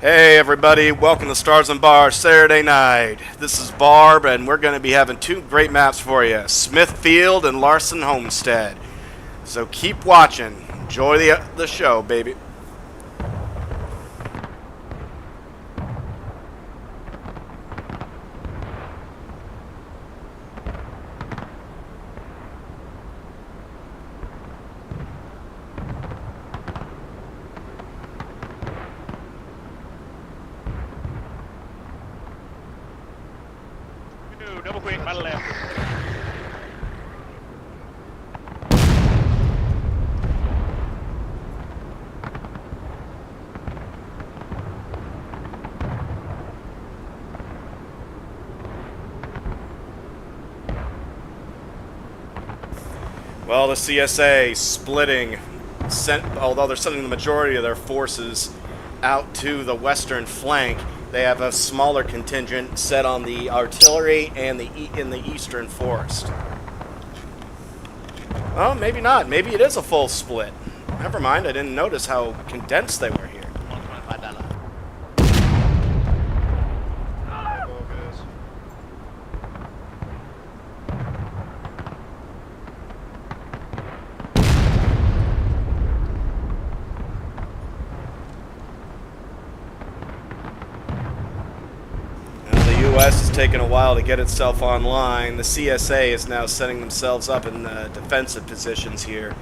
Hey everybody, welcome to Stars and Bars Saturday night. This is Barb and we're going to be having two great maps for you, Smithfield and Larson Homestead. So keep watching. Enjoy the show, baby. Double quick, by the left. Well, the CSA splitting, although they're sending the majority of their forces out to the western flank, they have a smaller contingent set on the artillery and in the eastern forest. Oh, maybe not. Maybe it is a full split. Never mind, I didn't notice how condensed they were here. The U.S. is taking a while to get itself online. The CSA is now setting themselves up in defensive positions here.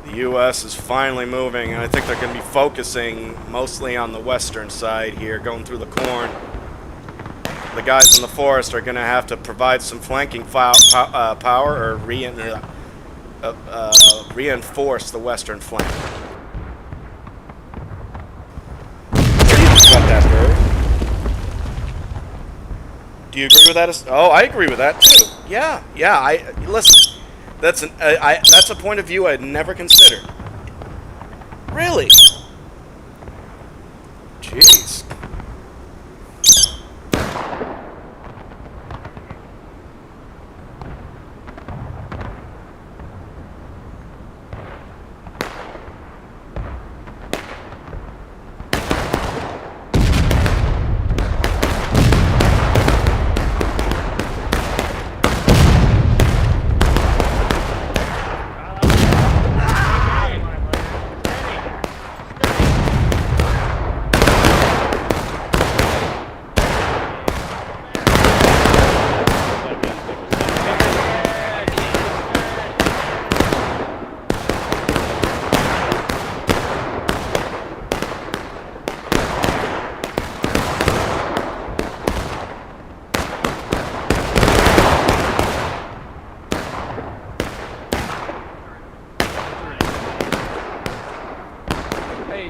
The U.S. is finally moving, and I think they're going to be focusing mostly on the western side here, going through the corn. The guys in the forest are going to have to provide some flanking power or reinforce the western flank. Got that bird. Do you agree with that? Oh, I agree with that too. Yeah. Listen. That's a point of view I'd never considered. Really? Jeez.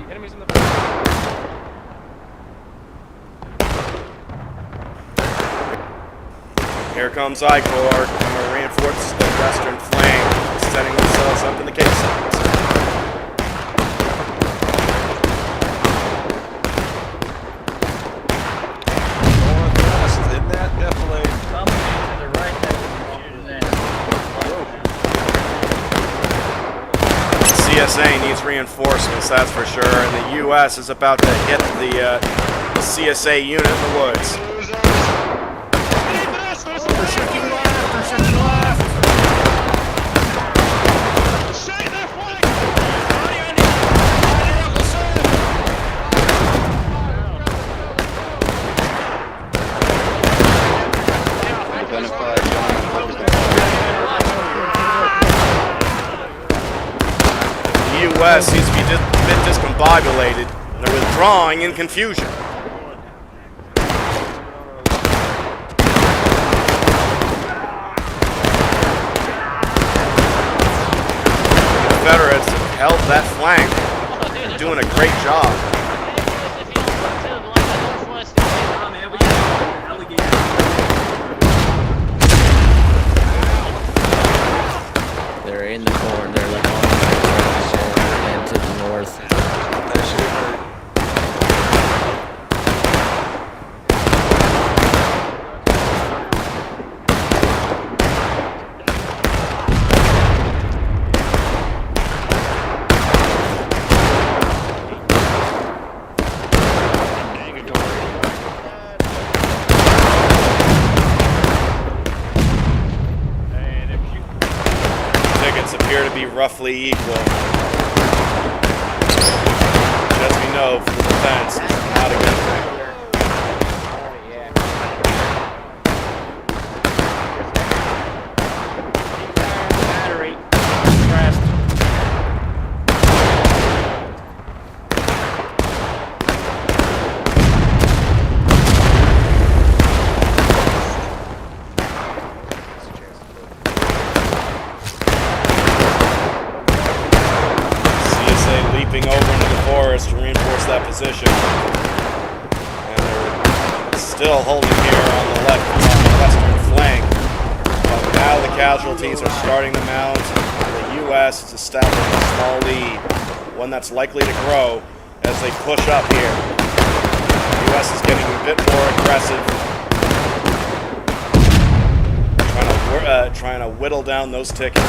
Enemies in the back. Here comes I-Corps, going to reinforce the western flank, setting themselves up in the caissons. Isn't that definitely? CSA needs reinforcements, that's for sure, and the U.S. is about to hit the CSA unit in the woods. The U.S. seems to be a bit discombobulated. They're withdrawing in confusion. The Confederates have held that flank. They're doing a great job. appear to be roughly equal. As we know, for the defense, it's not a good thing. Battery. Pressed. Leaping over into the forest to reinforce that position. And they're still holding here on the left, on the western flank. But now the casualties are starting to mount. The U.S. is establishing a small lead, one that's likely to grow as they push up here. The U.S. is getting a bit more aggressive, trying to whittle down those tickets.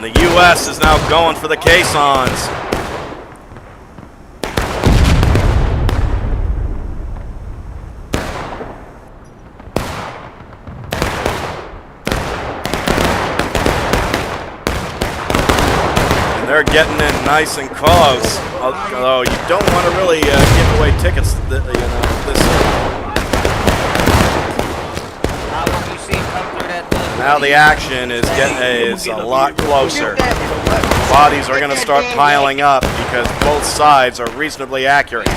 The U.S. is now going for the caissons. And they're getting in nice and close. Although you don't want to really give away tickets, this. Now the action is a lot closer. Bodies are going to start piling up because both sides are reasonably accurate.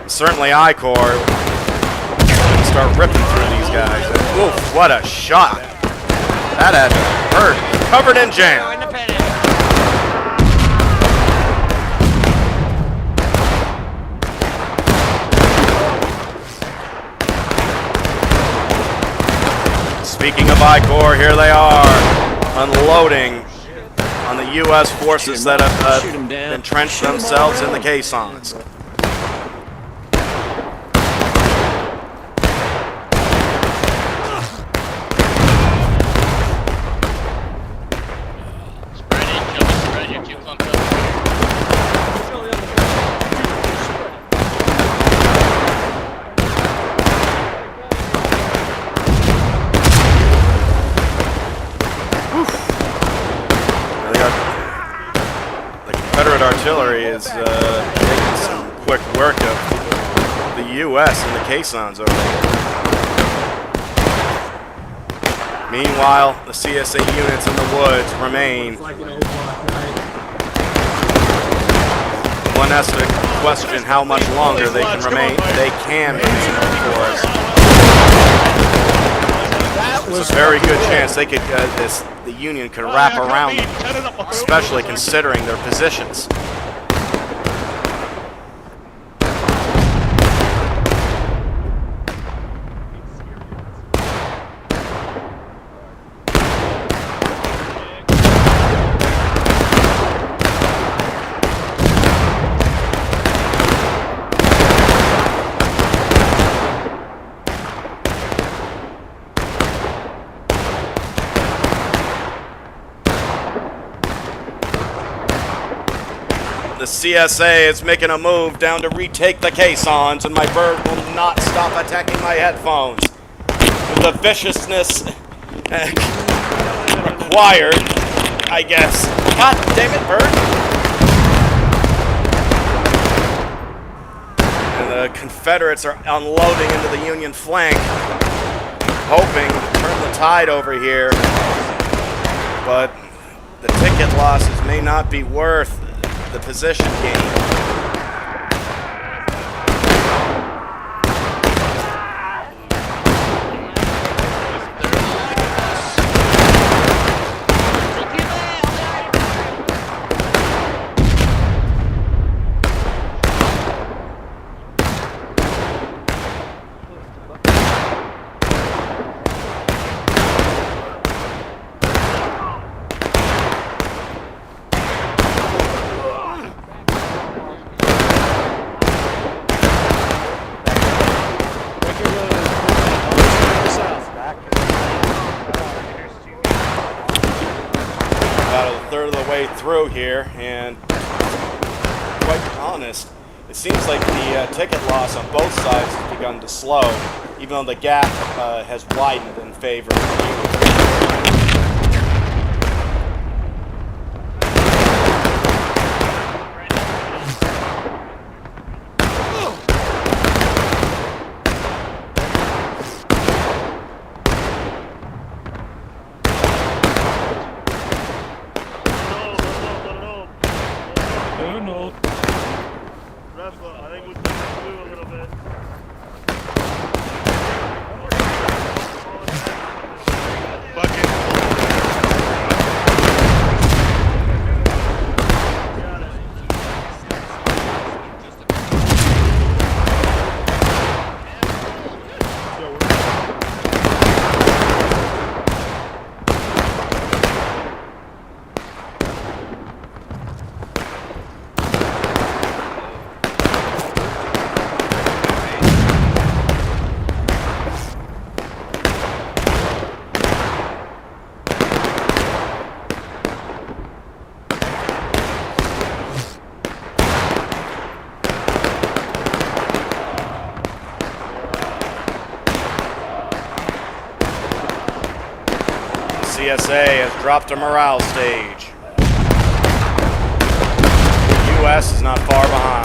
Certainly I-Corps will start ripping through these guys. Oof, what a shot. That had to hurt. Covered in jam. Speaking of I-Corps, here they are, unloading on the U.S. forces that have entrenched themselves in the caissons. Confederate artillery is taking some quick work of the U.S. and the caissons over there. Meanwhile, the CSA units in the woods remain. One has to question how much longer they can remain in the forest. There's a very good chance they could the Union could wrap around them, especially considering their positions. The CSA is making a move down to retake the caissons, and my bird will not stop attacking my headphones. With the viciousness required, I guess. God damn it, bird! And the Confederates are unloading into the Union flank, hoping to turn the tide over here. But the ticket losses may not be worth the position gain. way through here, and quite honest, it seems like the ticket loss on both sides has begun to slow, even though the gap has widened in favor of the U.S. I think we blew a little bit. CSA has dropped a morale stage. The U.S. is not far behind.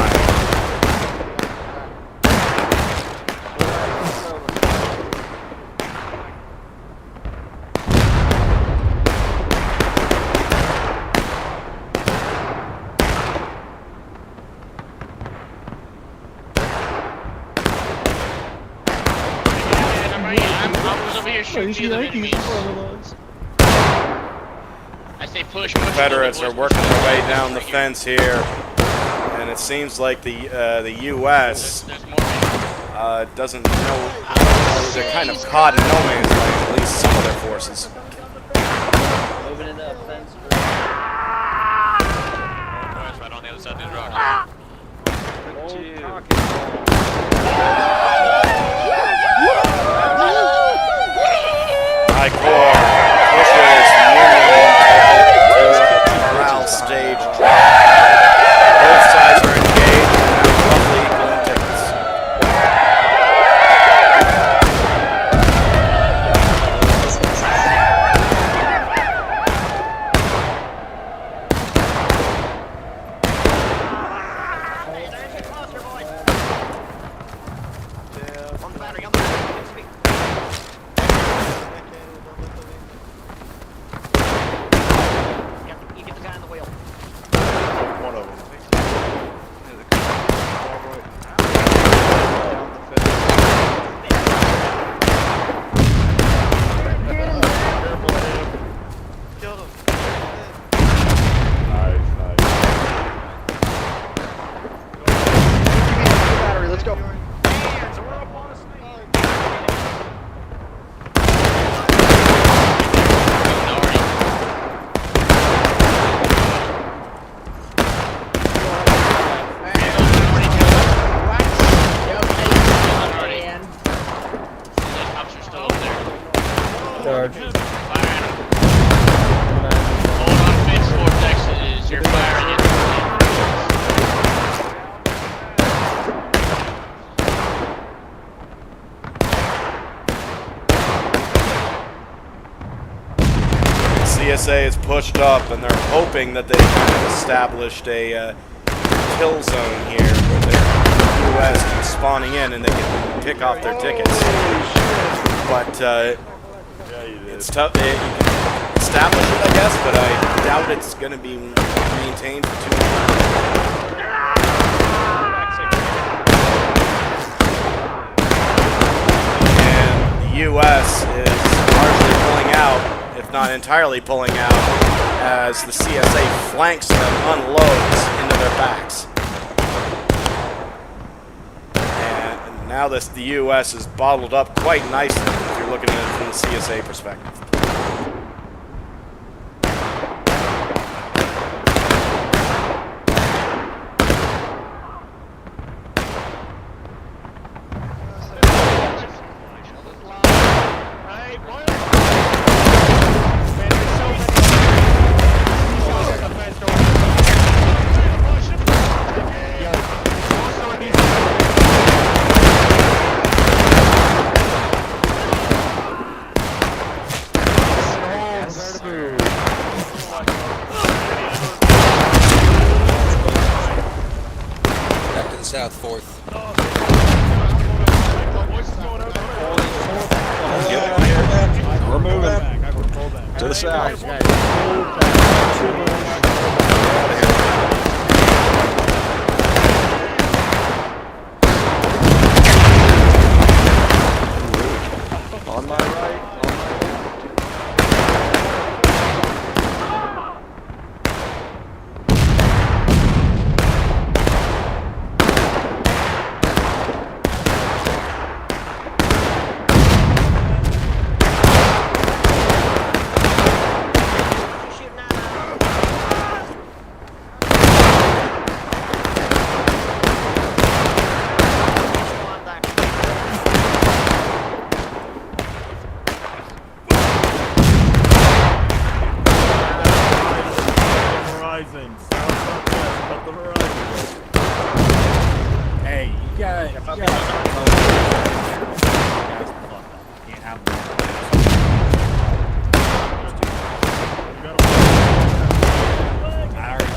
I say push. Confederates are working their way down the fence here, and it seems like the U.S. Doesn't know. They're kind of caught in no man's land, at least some of their forces. Moving into a fence. Right on the other side of the rock. High Corps pushes Union to morale stage drop. Both sides are engaged and have roughly equal in tickets. CSA is pushed up, and they're hoping that they have established a kill zone here where the U.S. keeps spawning in and they can pick off their tickets. But it's tough. You can establish it, I guess, but I doubt it's going to be maintained for too long. And the U.S. is largely pulling out, if not entirely pulling out, as the CSA flanks them, unloads into their backs. And now the U.S. is bottled up quite nicely if you're looking at it from the CSA perspective. south 4th. We're moving to the south. On my right. Horizon. South-southwest of the horizon. Hey, you got. Can't have them. I already.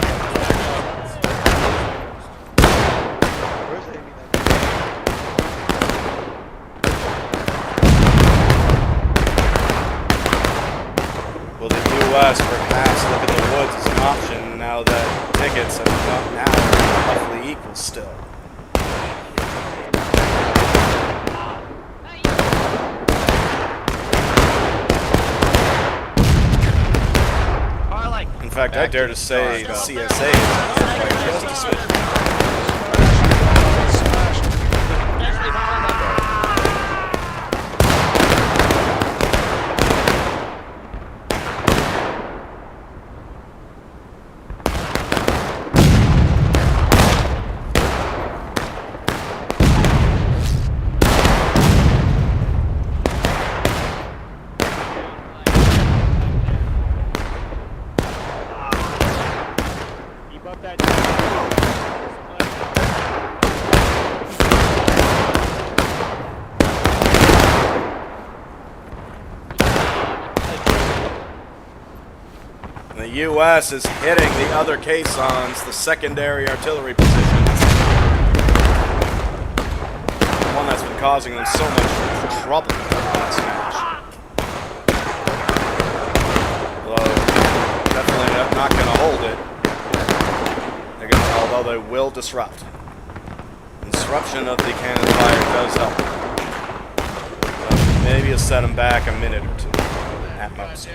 Will the U.S. perhaps look at the woods as an option now that tickets have come now roughly equal still? In fact, I dare to say the CSA is quite close to switch. Keep up that. The U.S. is hitting the other caissons, the secondary artillery positions. The one that's been causing them so much trouble in the last match. Although, definitely not going to hold it. They're gonna, although they will disrupt. Disruption of the cannon fire does help. Maybe it'll set them back a minute or two at most.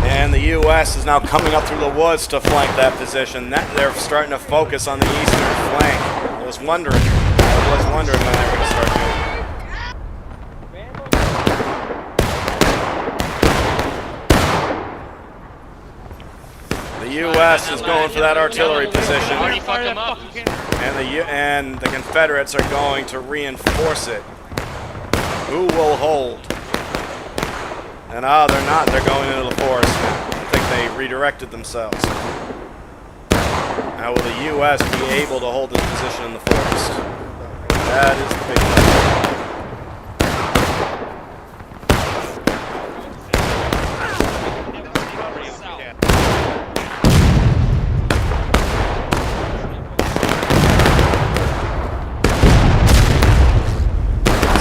And the U.S. is now coming up through the woods to flank that position. They're starting to focus on the eastern flank. I was wondering when they were going to start doing it. The U.S. is going for that artillery position, Already fucked them up. and the Confederates are going to reinforce it. Who will hold? And they're not. They're going into the forest now. I think they redirected themselves. Now, will the U.S. be able to hold this position in the forest? That is the big question.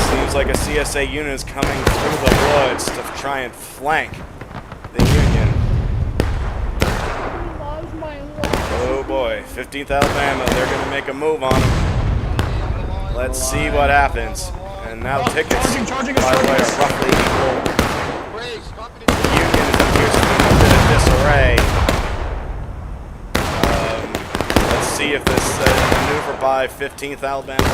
Seems like a CSA unit is coming through the woods to try and flank the Union. Oh boy, 15th Alabama, they're going to make a move on them. Let's see what happens. And now tickets, by the way, are roughly equal. The Union appears to be in a bit of disarray. Let's see if this maneuver by 15th Alabama.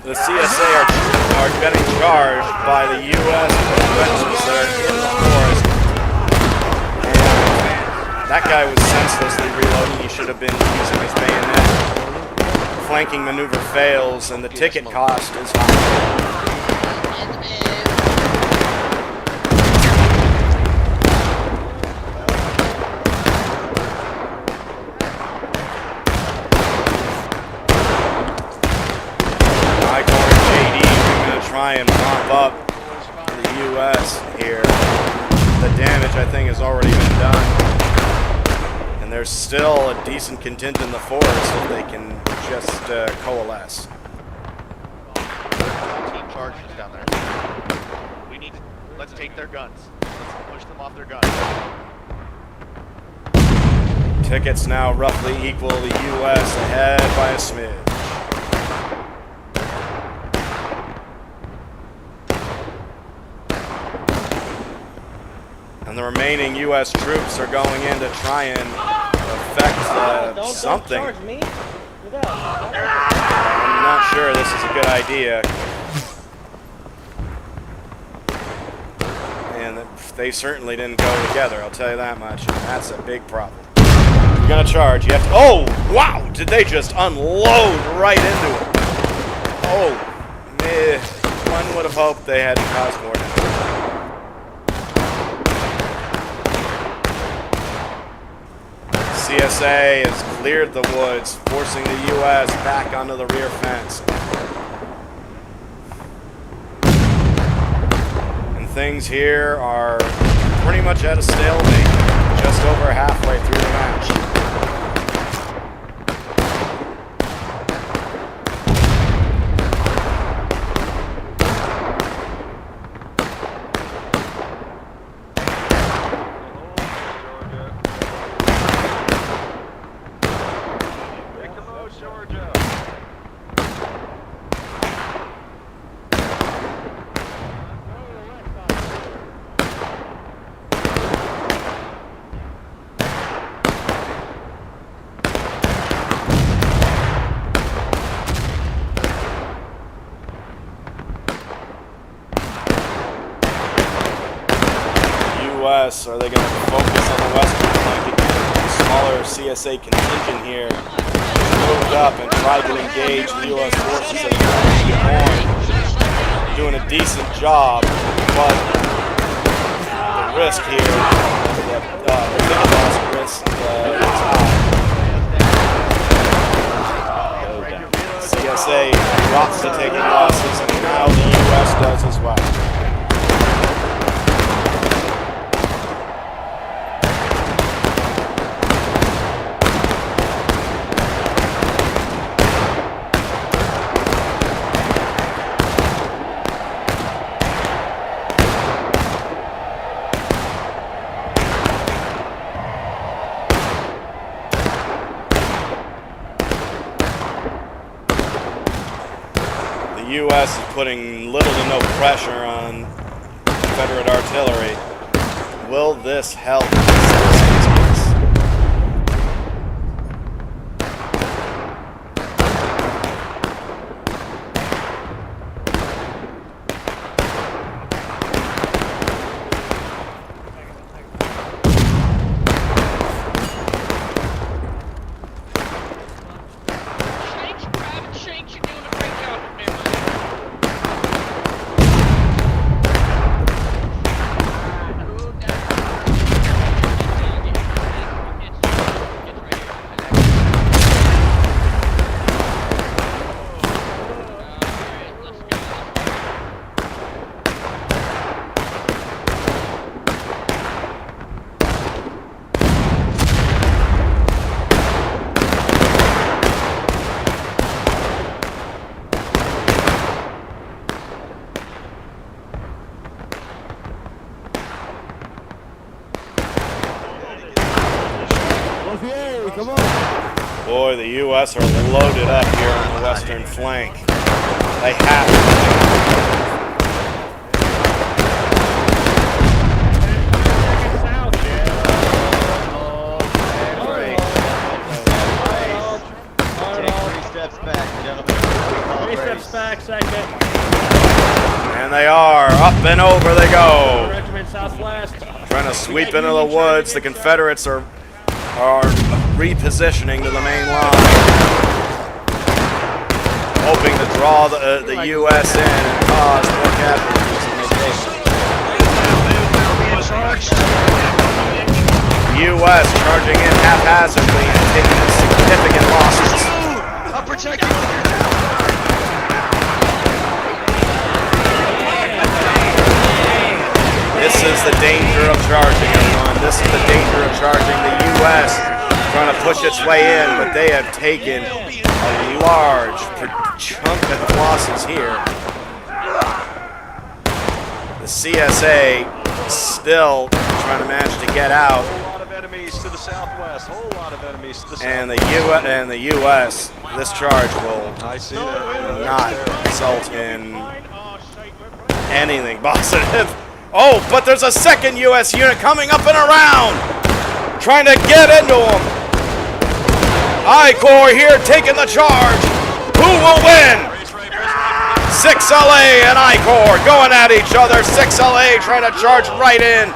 The CSA are getting charged by the U.S. veterans that are in the forest. And that guy was senselessly reloading. He should have been using his bayonet. Flanking maneuver fails, and the ticket cost is high. Try and mop up the U.S. here. damage, I think, has already been done. And there's still a decent contingent in the forest if they can just coalesce. Team charges down there. Let's take their guns. Let's push them off their guns. Tickets now roughly equal the U.S. ahead by a smidge. And the remaining U.S. troops are going in to try and affect something. Don't charge me. Look out. I'm not sure this is a good idea. And they certainly didn't go together, I'll tell you that much. And that's a big problem. You're gonna charge, you have to. Oh, wow! Did they just unload right into it? Oh, man. One would have hoped they hadn't caused more damage. CSA has cleared the woods, forcing the U.S. back onto the rear fence. And things here are pretty much at a stalemate, just over halfway through the match. Are they going to focus on the western flank again? The smaller CSA contingent here moved up and tried to engage the U.S. forces as they horn. Doing a decent job, but the risk here, the loss risk is high. CSA drops to taking losses, and now the U.S. does as well. The U.S. is putting little to no pressure on Confederate artillery. Will this help? Shanks, Private Shanks, you're doing a great job up there, buddy. Come on. Boy, the U.S. are loaded up here on the western flank. They have to. Back, second. And they are. Up and over they go. Regiment Southwest. Trying to sweep into the woods. The Confederates are repositioning to the main line. Hoping to draw the U.S. in and cause more casualties than they take. The U.S. charging in haphazardly and taking significant losses. I'll protect you. This is the danger of charging, everyone. This is the danger of charging. The U.S. trying to push its way in, but they have taken a large chunk of losses here. The CSA still trying to manage to get out. Whole lot of enemies to the southwest. Whole lot of enemies to the southwest. And the U.S. this charge will I see that. not result in anything positive. Oh, but there's a second U.S. unit coming up and around, trying to get into them. I-Corps here taking the charge. Who will win? 6LA and I-Corps going at each other. 6LA trying to charge right in.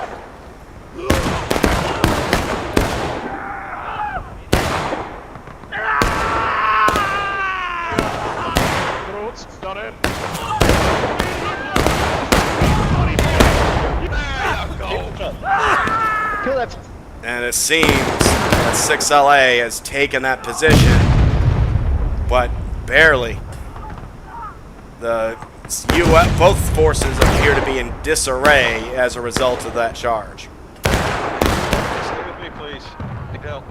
And it seems that 6LA has taken that position, but barely. The US, both forces appear to be in disarray as a result of that charge. Stay with me, please. Go.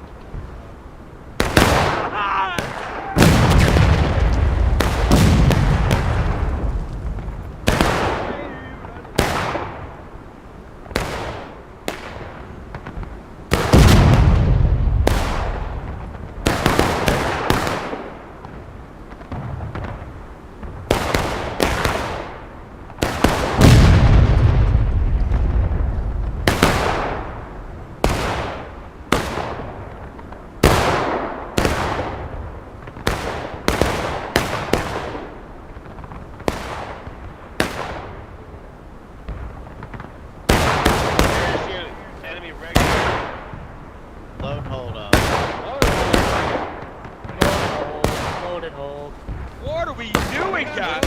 What are we doing, guys?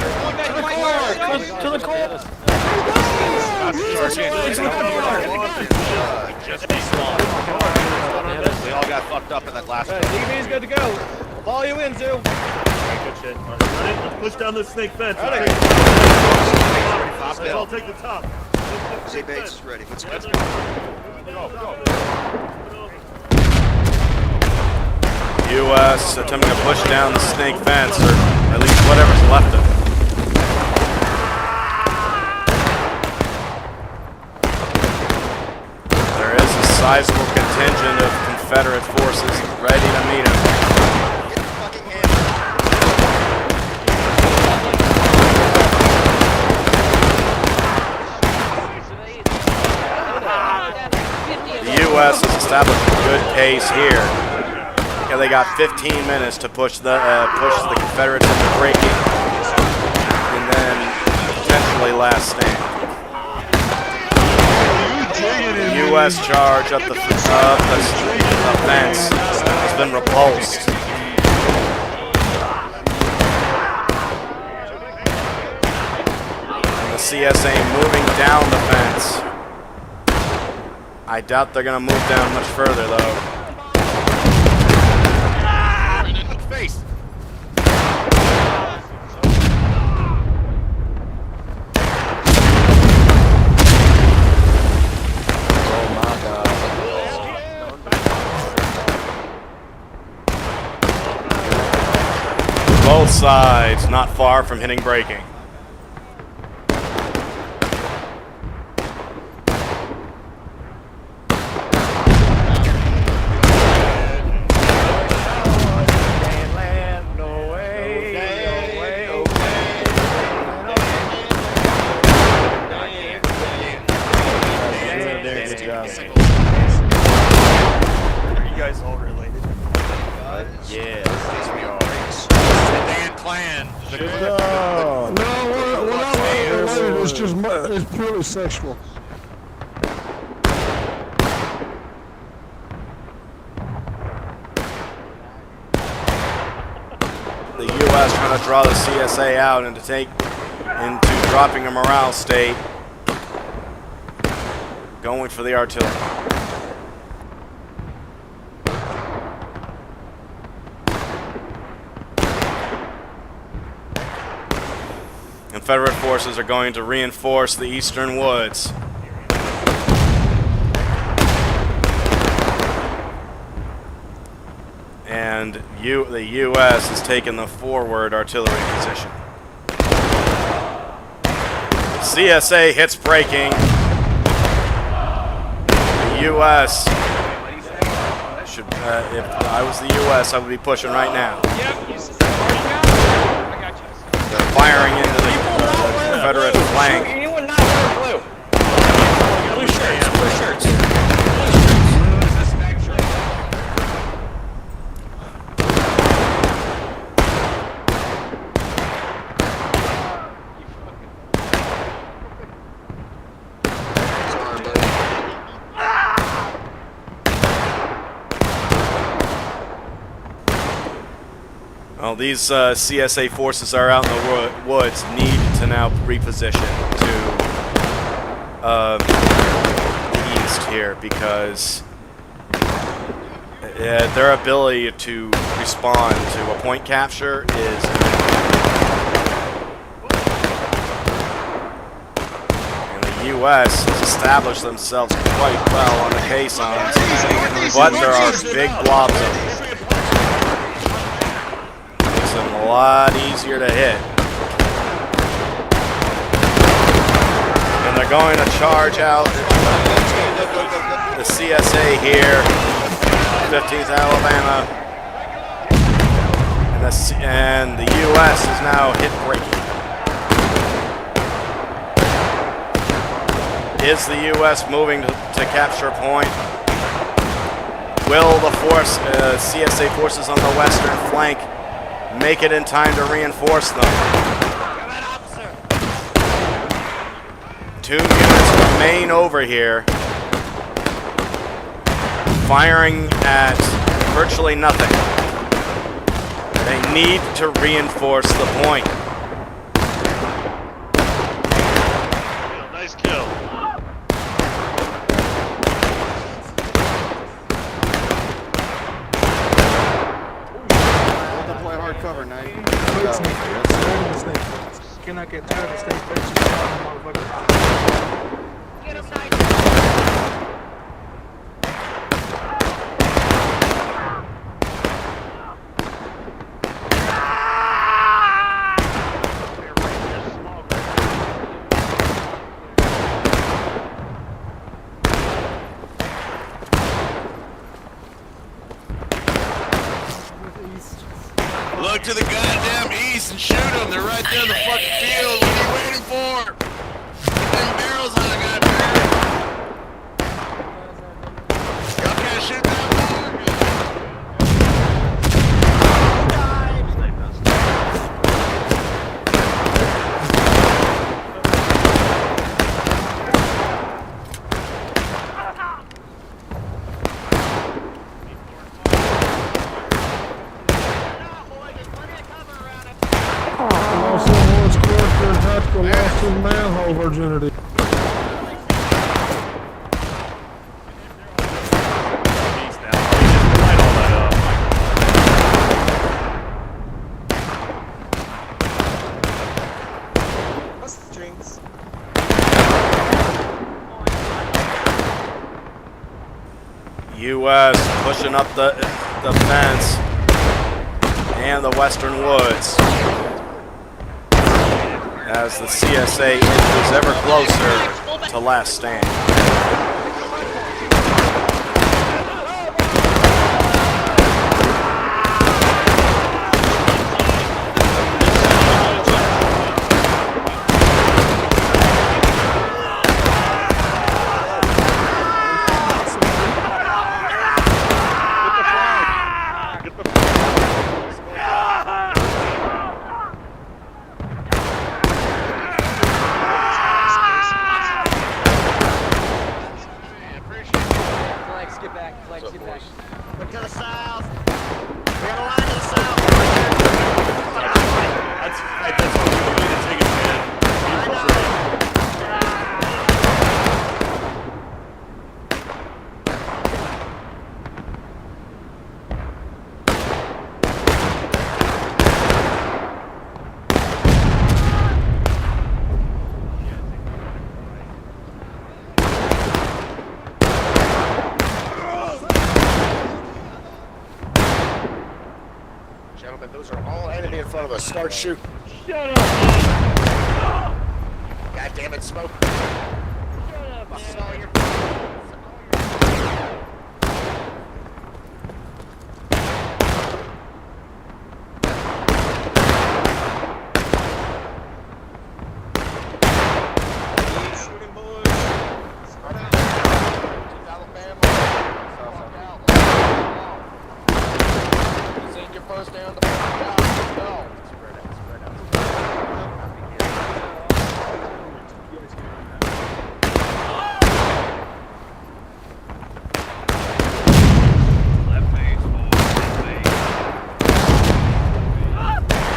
To the core! Just be small. We all got fucked up in that last one. DB's good to go. Follow you in, Zoo. Good shit. Let's push down this snake fence. Let's all take the top. Say base ready. Let's go. U.S. attempting to push down the snake fence, or at least whatever's left of it. There is a sizable contingent of Confederate forces ready to meet him. The U.S. has established a good pace here. Yeah, they got 15 minutes to push the Confederates into breaking, and then potentially last stand. The U.S. charge up the fence has been repulsed. And the CSA moving down the fence. I doubt they're going to move down much further, though. Face. Both sides not far from hitting breaking. It's purely sexual. The U.S. trying to draw the CSA out and to take into dropping a morale state, going for the artillery. Confederate forces are going to reinforce the eastern woods. and the U.S. is taking the forward artillery position. CSA hits braking. The U.S. should, if I was the U.S., I would be pushing right now. Yep, you already got it. I got you. They're firing into the Confederate flank. Anyone not wearing blue? Blue shirts. Blue shirts. Well, these CSA forces are out in the woods, need to now reposition to the east here because their ability to respond to a point capture is... And the U.S. has established themselves quite well on the caissons, but there are big blobs of them. A lot easier to hit. And they're going to charge out the CSA here, 15th Alabama, and the U.S. is now hit braking. Is the U.S. moving to capture a point? Will the CSA forces on the western flank make it in time to reinforce them? 2 units remain over here, firing at virtually nothing. They need to reinforce the point. Nice kill. Cover, night. Cannot get tired of snake face. Get him, Knight. Look to the goddamn east and shoot them. They're right there in the fucking field. What are you waiting for? Get them barrels on the goddamn. Y'all can't shoot that Lost in manhole virginity. U.S. pushing up the fence and the western woods as the CSA inches ever closer to last stand. Look to the south. We got a line to the south. That's what we need to take it, man. gentlemen, those are all enemy in front of us. Start shooting. Shut up! God damn it, smoke. This is all your Shooting boys. Send your first down the let's go. Spread out. Left face, boys. Left face.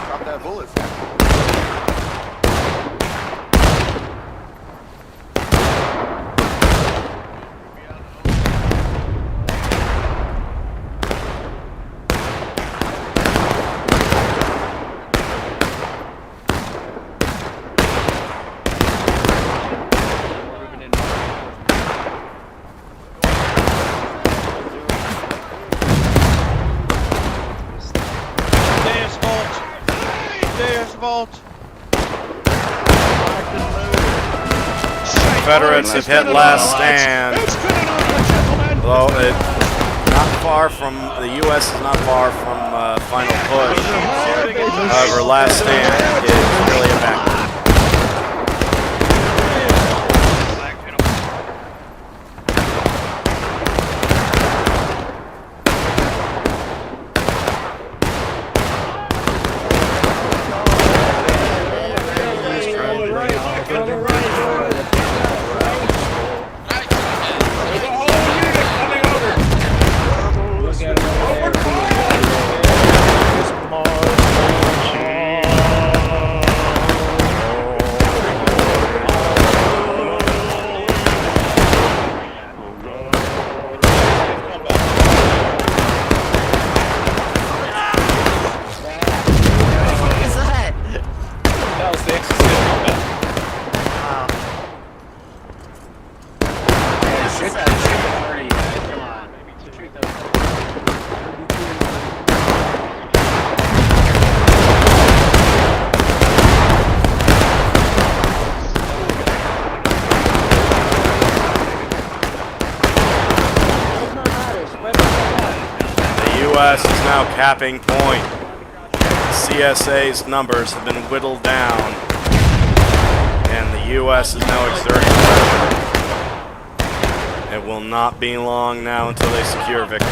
Drop that bullet. There's Vault. There's Vault. Confederates have hit last stand. Although not far from the U.S. is not far from final push. However, last stand is really a back. U.S. is now capping point. CSA's numbers have been whittled down, and the U.S. is now exerting pressure. It will not be long now until they secure victory.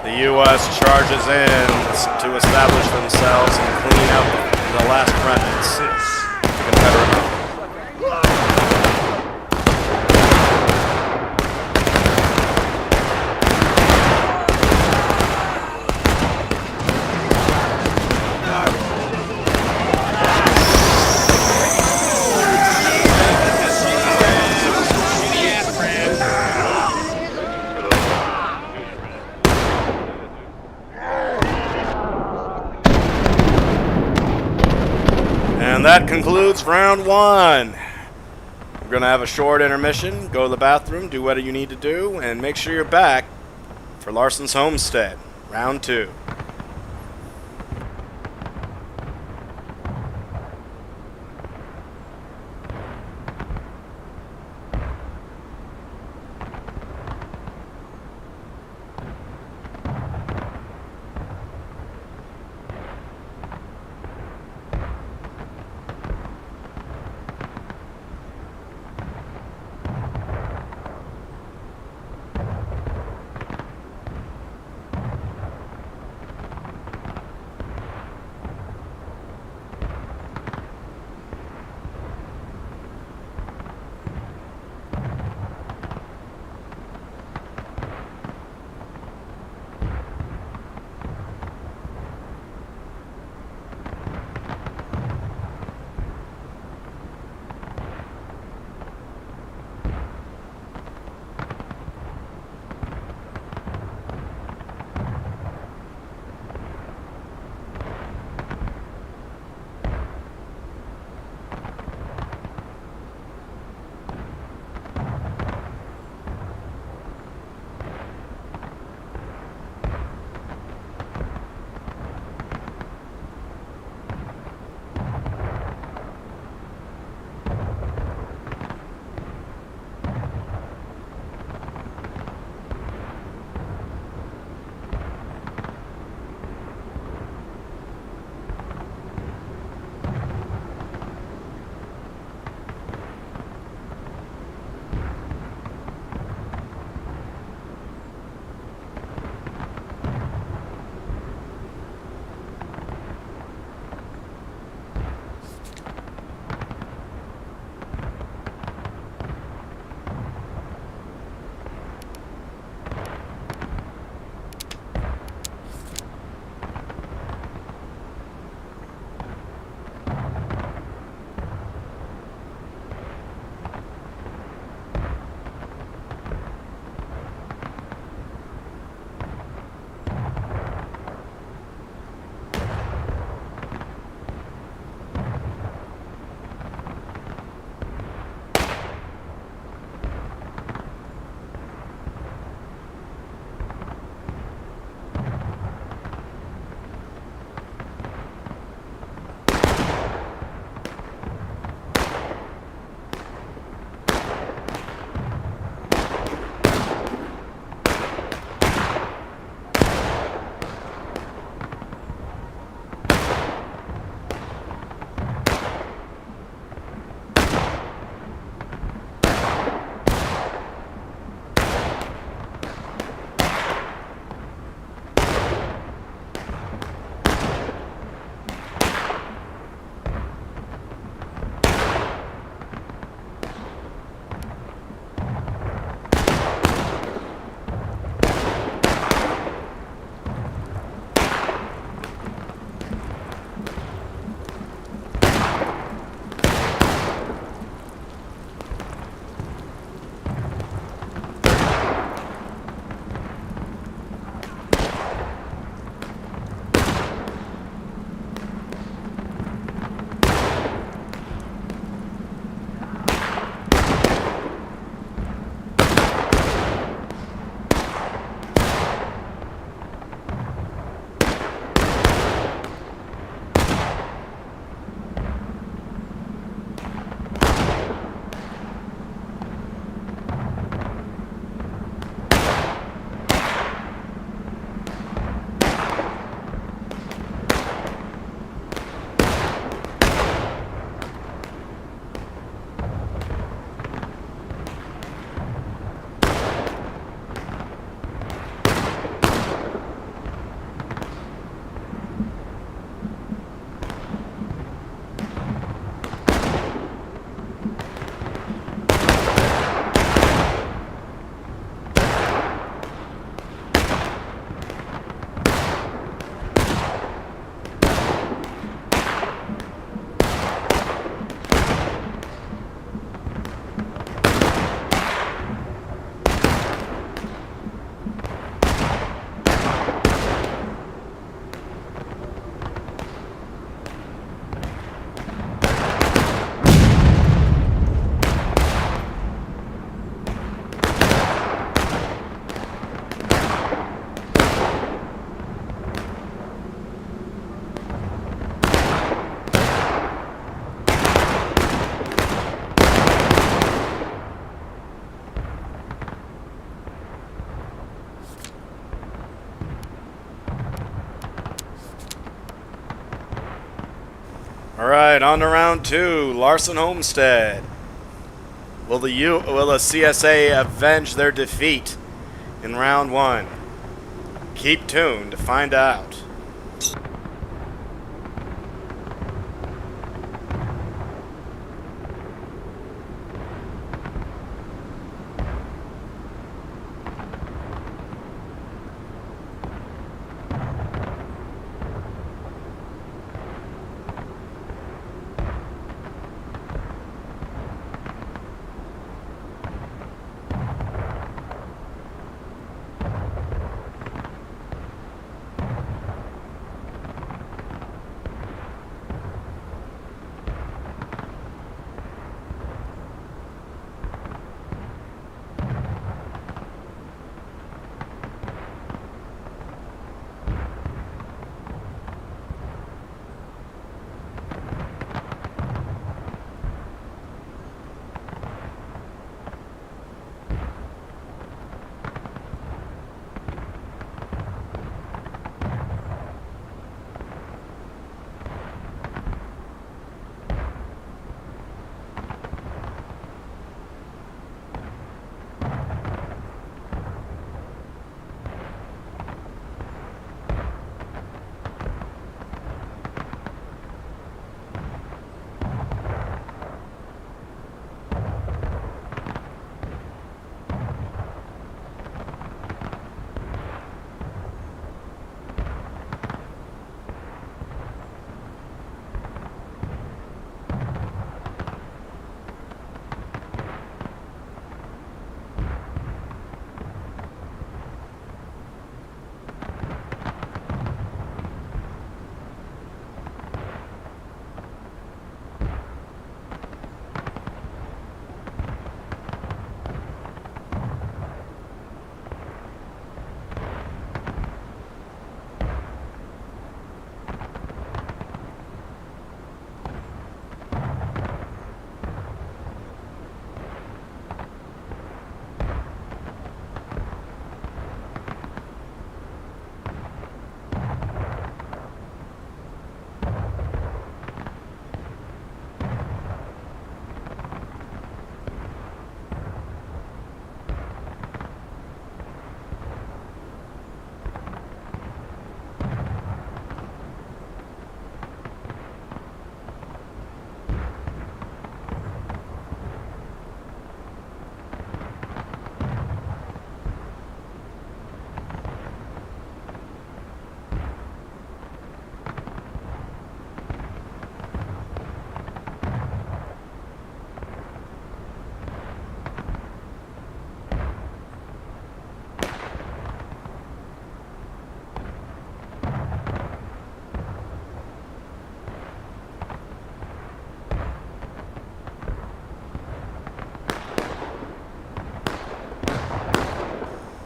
The U.S. charges in to establish themselves and clean out the last remnants of the Confederate army. And that concludes round one. We're going to have a short intermission, go to the bathroom, do what you need to do, and make sure you're back for Larson's Homestead, round two. All right, on to round 2. Larson Homestead. Will the CSA avenge their defeat in round 1? Keep tuned to find out.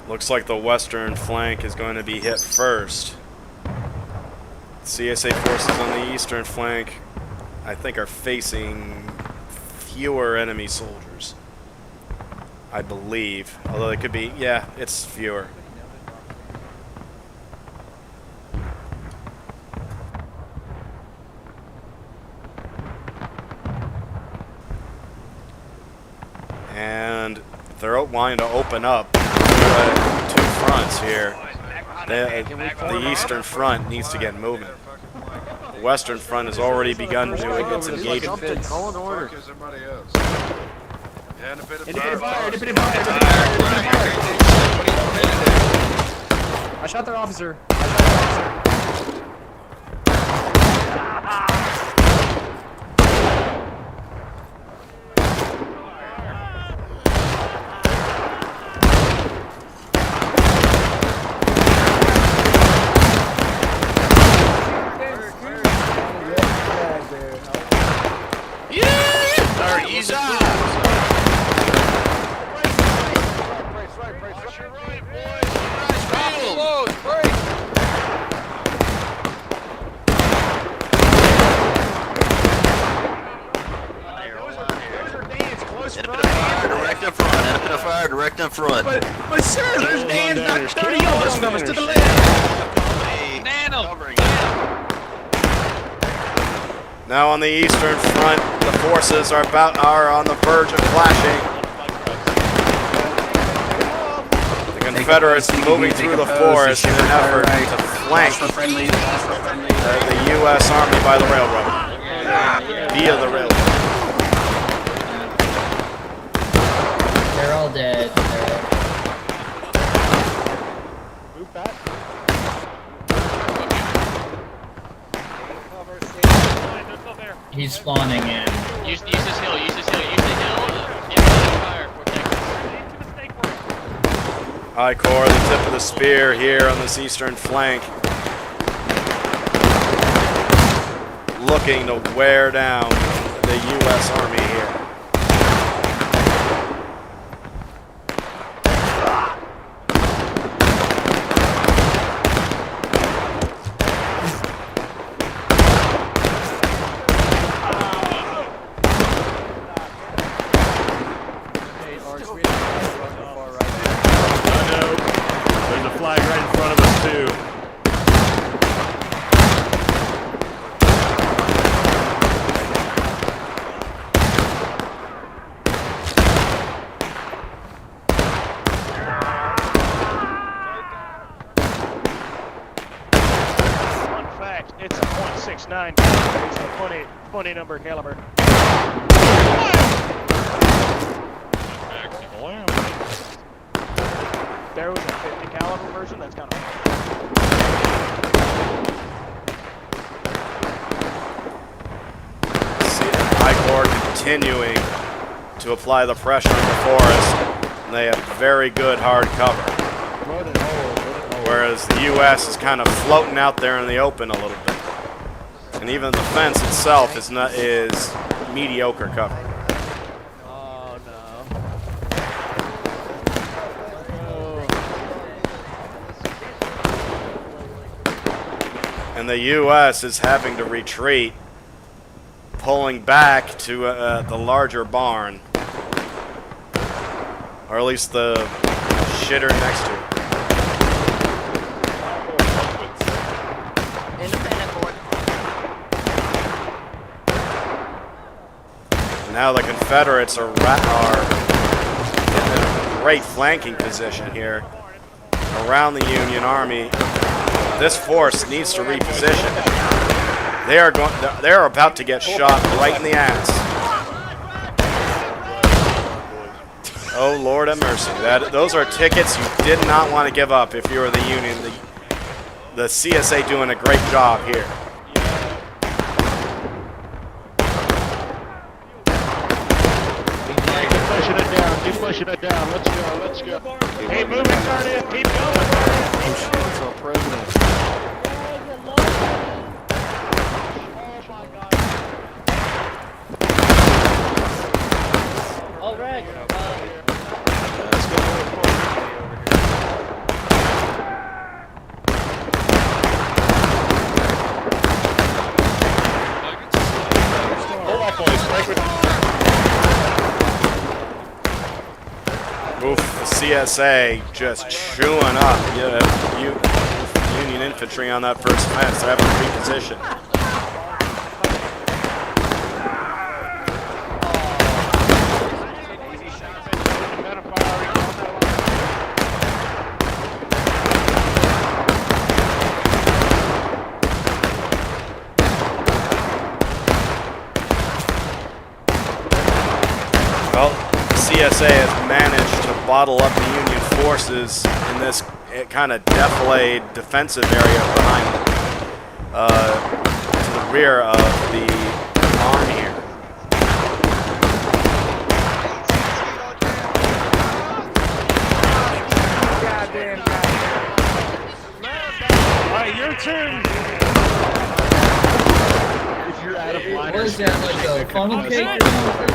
Looks like the western flank is going to be hit first. CSA forces on the eastern flank, I think, are facing fewer enemy soldiers. I believe. Although it could be, yeah, it's fewer. And they're wanting to open up two fronts here. The eastern front needs to get moving. The western front has already begun doing its engagement. I shot their officer. Direct in front. But sir, there's hands not 30 yards from us to the left. Nano! Now on the eastern front, the forces are on the verge of clashing. The Confederates moving through the forest in an effort to flank the U.S. Army by the railroad, via the railroad. They're all dead. Move back. He's spawning in. Use this hill, use this hill, use the hill. Get ready to fire. Protect us. I Corps, the tip of the spear here on this eastern flank. Looking to wear down the U.S. Army here. There's a flag right in front of us, too. Fun fact, it's a .69 caliber. It's a 20 number caliber. There was a 50 caliber version. That's kind of. See the I Corps continuing to apply the pressure in the forest. And they have very good hard cover. Whereas the U.S. is kind of floating out there in the open a little bit. And even the fence itself is mediocre cover. Oh no. And the U.S. is having to retreat, pulling back to the larger barn. Or at least the shitter next to it. Independent board. Now the Confederates are in a great flanking position here around the Union Army. This force needs to reposition. They're about to get shot right in the ass. Oh Lord have mercy! Those are tickets you did not want to give up if you were the Union. The CSA doing a great job here. Keep pushing it down. Let's go. Keep moving, Cardiff. Keep going. It's our president. All right. Hold off, boys. Oof, the CSA just chewing up Union infantry on that first fence. They're having to reposition. Well, CSA has managed to bottle up the Union forces in this kind of defilade defensive area behind, to the rear of the arm here. All right, your turn. If you're out of line, What is that, like a funnel cake or something?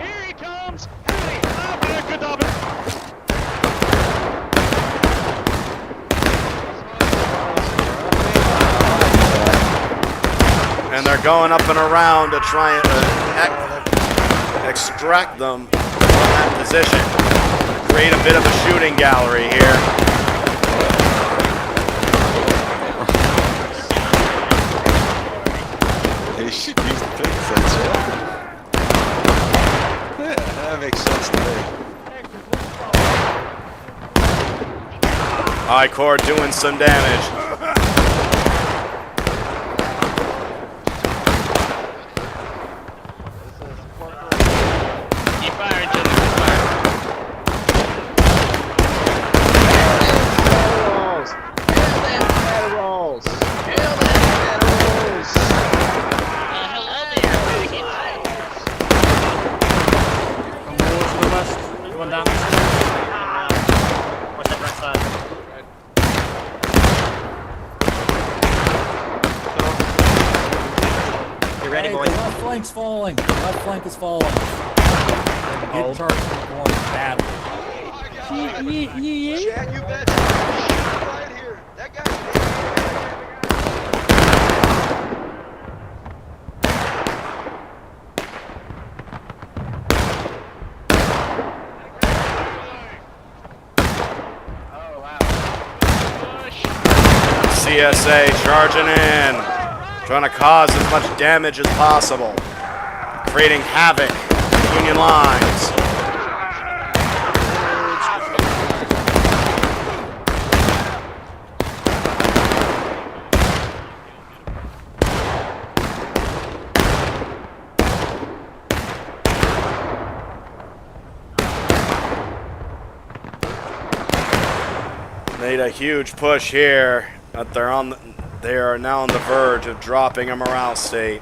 here he comes. Good job. And they're going up and around to try and extract them from that position. Create a bit of a shooting gallery here. should use the big fence, yeah, that makes sense to me. I-Corps doing some damage. Keep firing, gentlemen. Keep firing. Hello there. Come more to the west. One down. Watch that right side. You ready, Hey, boys? the left flank's falling. The left flank is falling. Get charged from the corner badly. Chad, you bet. Right here. That guy. CSA charging in, trying to cause as much damage as possible, creating havoc in Union lines. Made a huge push here, but they are now on the verge of dropping a morale state.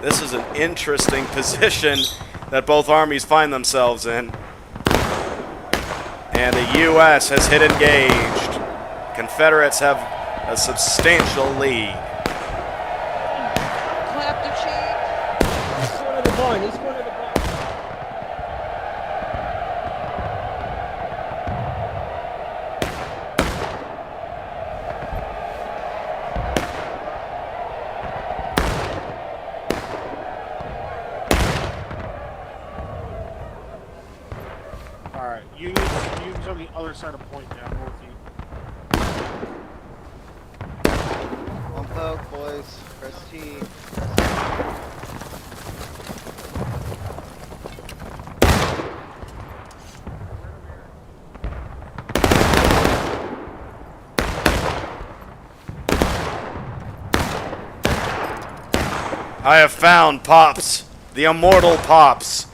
This is an interesting position that both armies find themselves in. And the U.S. has hit engaged. Confederates have a substantial lead. Clap the cheek. He's one of the barn. He's one of the barn. Alright, you on the other side of point now, north you. One poke, boys. Press T. I have found Pops, the immortal Pops.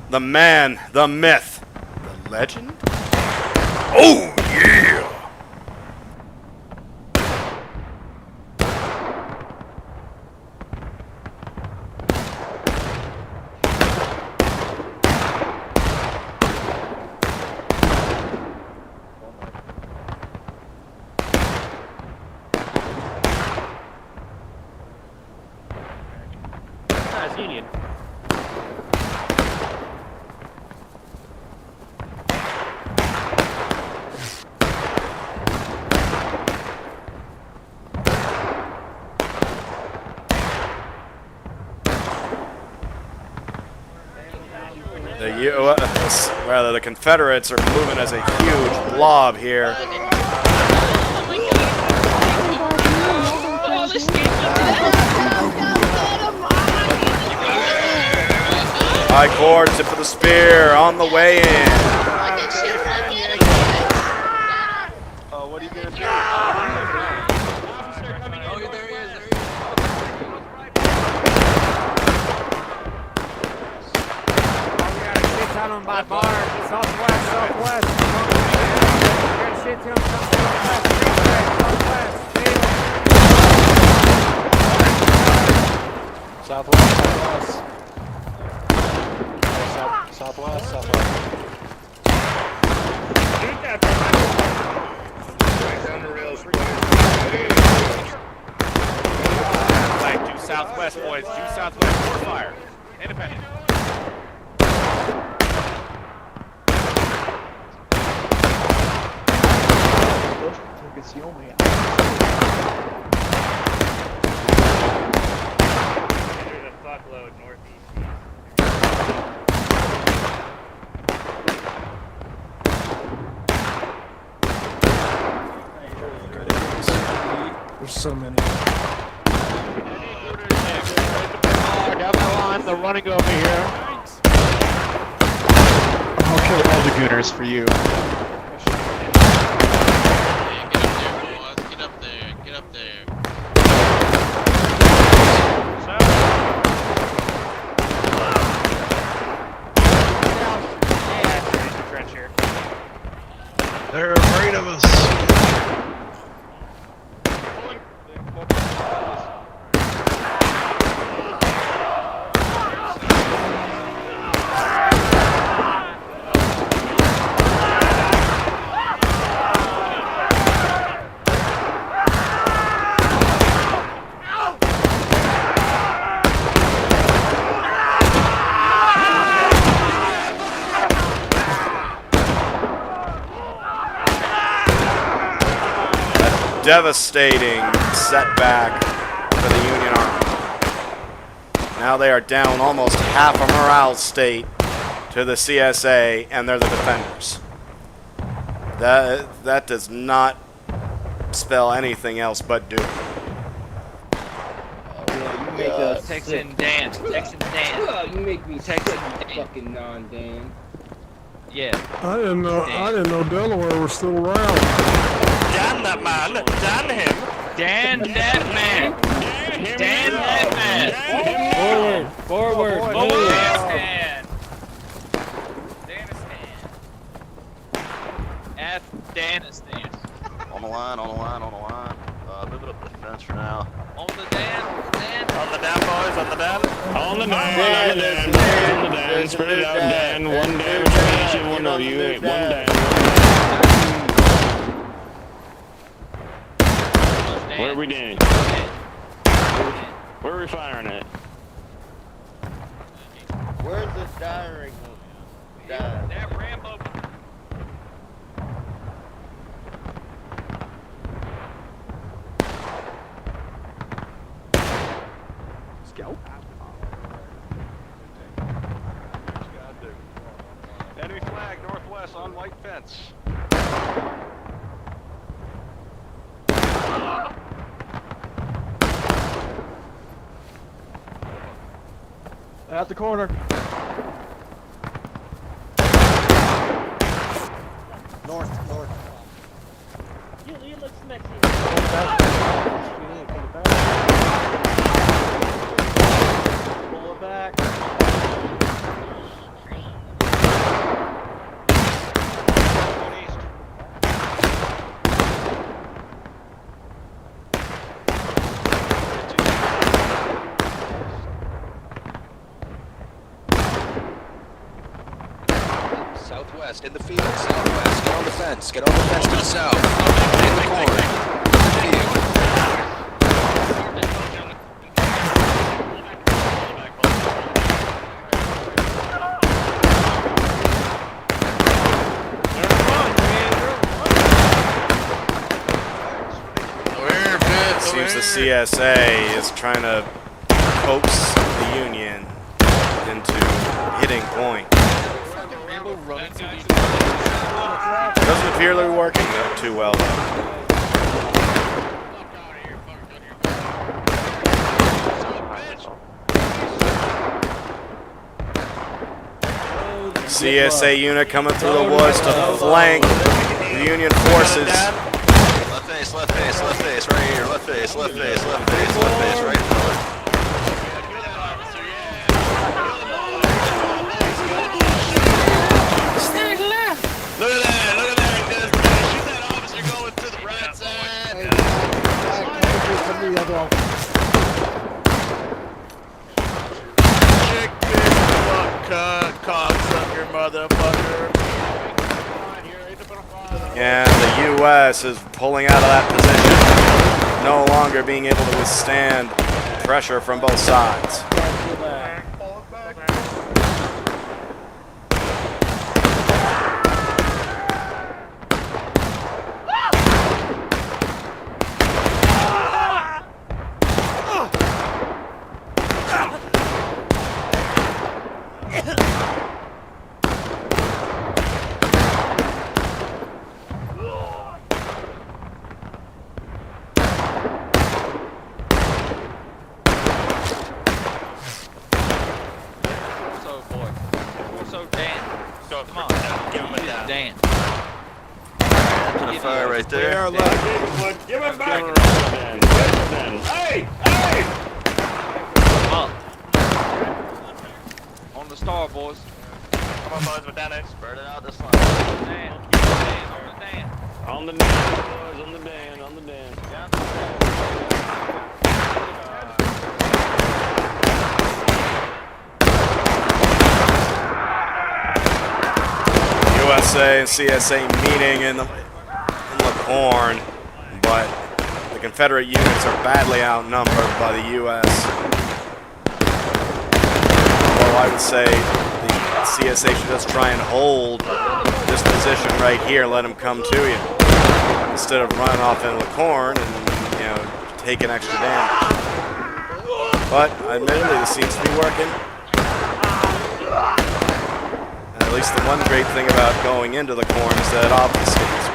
The man, the myth, the legend? Oh, yeah! Nice Union. The U.S., rather the Confederates are moving as a huge blob here. I-Corps, tip of the spear, on the way in. Oh, what are you gonna do? Down on my barn. Southwest. Got a shit ton southwest. Southwest. Flag due southwest, boys. Due southwest. More fire. Independent. There's a fuckload northeast. There's so many. running over here. I'll kill all the gooners for you. Get up there, get up there. They're afraid of us. Devastating setback for the Union Army. Now they are down almost half a morale state to the CSA, and they're the defenders. That does not spell anything else but doom. Texan Dan. Texan Dan. You make me Texan sick, you Dan. fucking non-Dan. Yeah. I didn't know Delaware was still around. Dan that man. Dan him. Dan that man. Dan that man. Forward. Danistan. Afghanistan. On the line, on the line, on the line. Move it up the fence for now. On the Dan. On the Dan, boys. On the Dan. On the Dan, spread it out, Dan. One damage on each and one of you. One Dan. Where are we doing? Where are we firing at? Where's the diary? That Rambo. Enemy flag northwest on white fence. Out the corner. North. Pull it back. Southwest, in the field, southwest, get on the fence to the south, in the corner, in the field. Seems the CSA is trying to coax the Union into hitting point. Doesn't appear they're working too well, though. CSA unit coming through the woods to flank the Union forces. Left face, right here. Left face, right forward. Look at that. Shoot that officer going to the right side. Chick big fuck cocksucker motherfucker. And the U.S. is pulling out of that position, no longer being able to withstand pressure from both sides. Go, come on. Give him a down. Dan. Put a fire right there. Give him back. Hey! Hey! Up. On the star, boys. Come on, boys. We're down there. Spread it out this line. Dan. On the Dan, boys. On the Dan. On the Dan. USA and CSA meeting in the corn, but the Confederate units are badly outnumbered by the U.S. Well, I would say the CSA should just try and hold this position right here, let them come to you, instead of running off into the corn and, you know, taking extra damage. But admittedly, this seems to be working. At least the one great thing about going into the corn is that it obfuscates.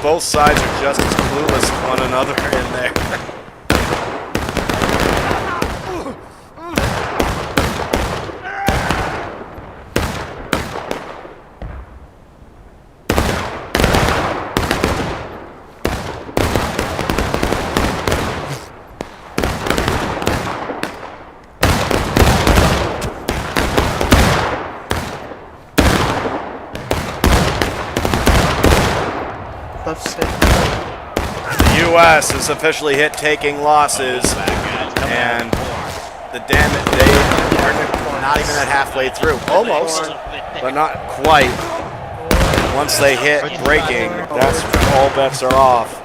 Both sides are just as clueless as one another in there. The U.S. has officially hit taking losses, and the damage, they are not even at halfway through. Almost, but not quite. Once they hit breaking, that's when all bets are off.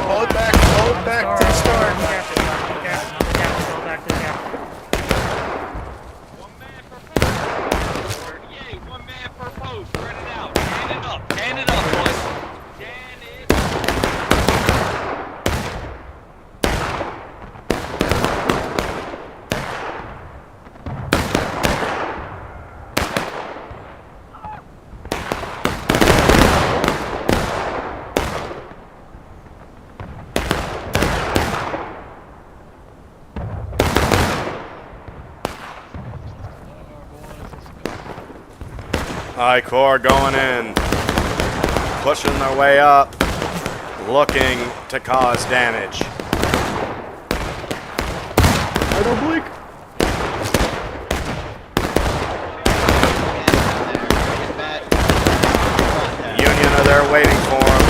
Hold back to the start. Hand it up, boys. I Corps going in, pushing their way up, looking to cause damage. Union are there waiting for them.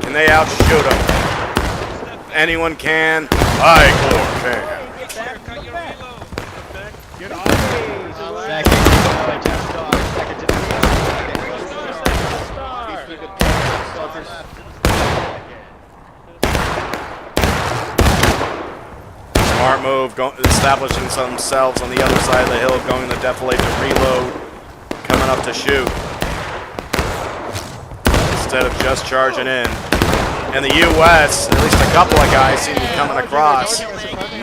Can they outshoot them? Anyone can. I Corps can. Smart move, establishing themselves on the other side of the hill, going to defilade to reload, coming up to shoot, instead of just charging in. And the U.S., at least a couple of guys seem to be coming across.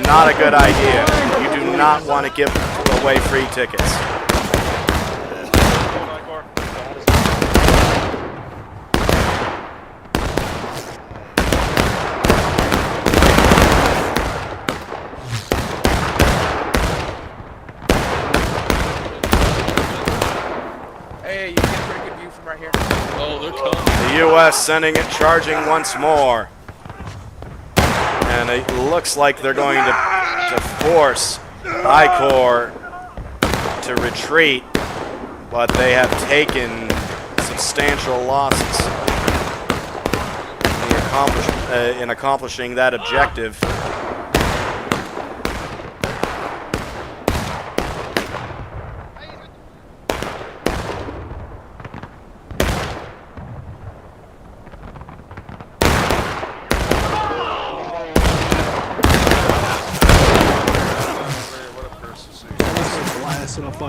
Not a good idea. You do not want to give away free tickets. Hey, you get a pretty good view from right here. Oh, they're coming. The U.S. sending it charging once more. And it looks like they're going to force I Corps to retreat, but they have taken substantial losses in accomplishing that objective.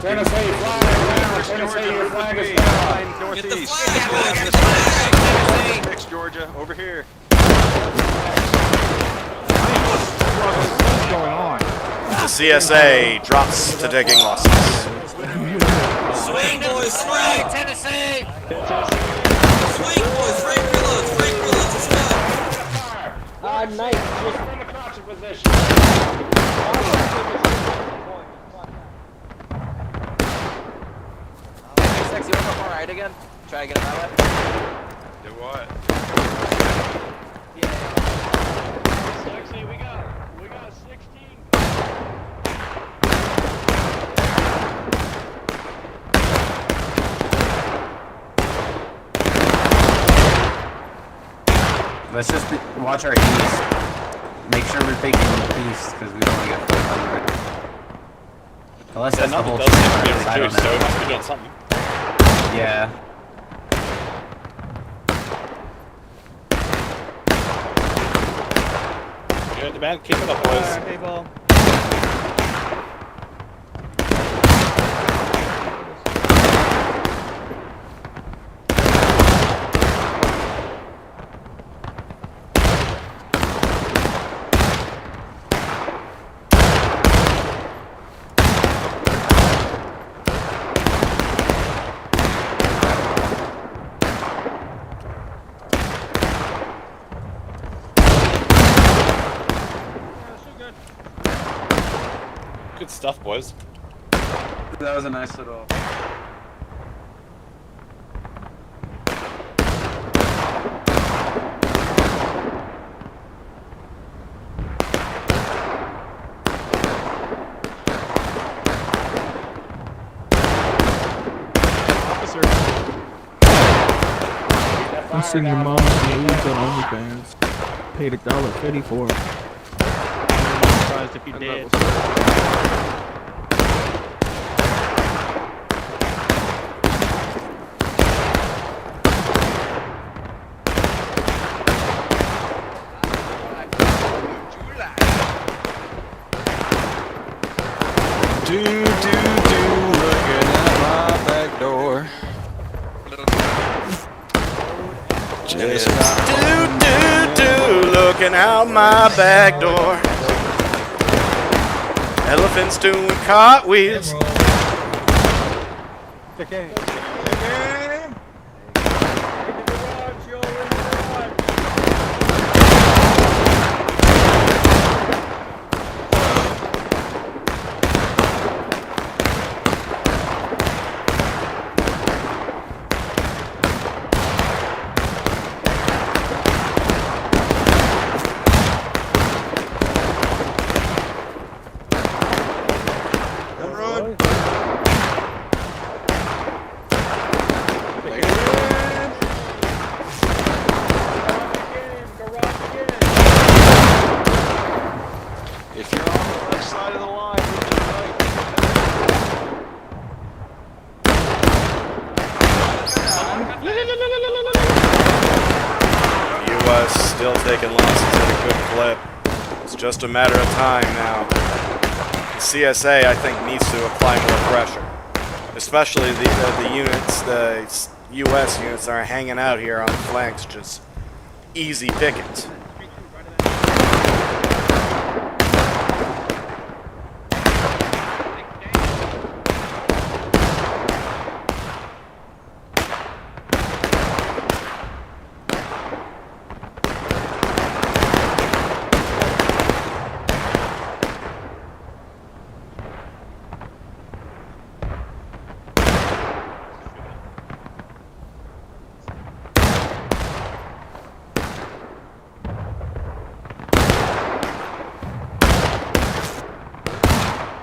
Tennessee, flag is down. Tennessee, your flag is down. Northeast. Next, Georgia, over here. What's going on? The CSA drops to taking losses. Swing, boys, swing! Tennessee! Swing, boys, break reloads, let's go! Nice. position. Sexy, what's up on right again? Try to get him that way. Do what? Sexy, we got 16. Let's just watch our east. Make sure we're taking the east because we don't want to get fucked on the right. Unless that's the whole team. I don't know. So it must be doing something. Yeah. Good, man. Keep it up, boys. People. Good stuff, boys. That was a nice little. I'm seeing your mom nudes on OnlyFans. Paid $1.50 for it. I'm surprised if you did. Looking at my back door. Just looking out my back door. Elephants doing cartwheels. If you're on the left side of the line, move to the right. U.S. still taking losses at a good clip. It's just a matter of time now. The CSA, I think, needs to apply more pressure, especially the units, the U.S. units that are hanging out here on the flanks, just easy pickings.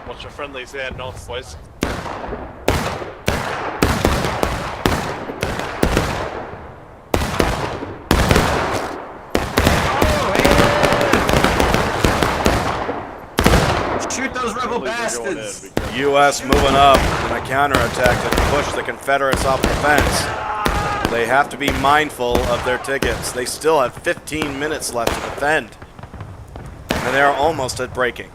Watch your friendlies there, north, boys. Shoot those rebel bastards! U.S. moving up in a counterattack to push the Confederates off the fence. They have to be mindful of their tickets. They still have 15 minutes left to defend. And they are almost at breaking.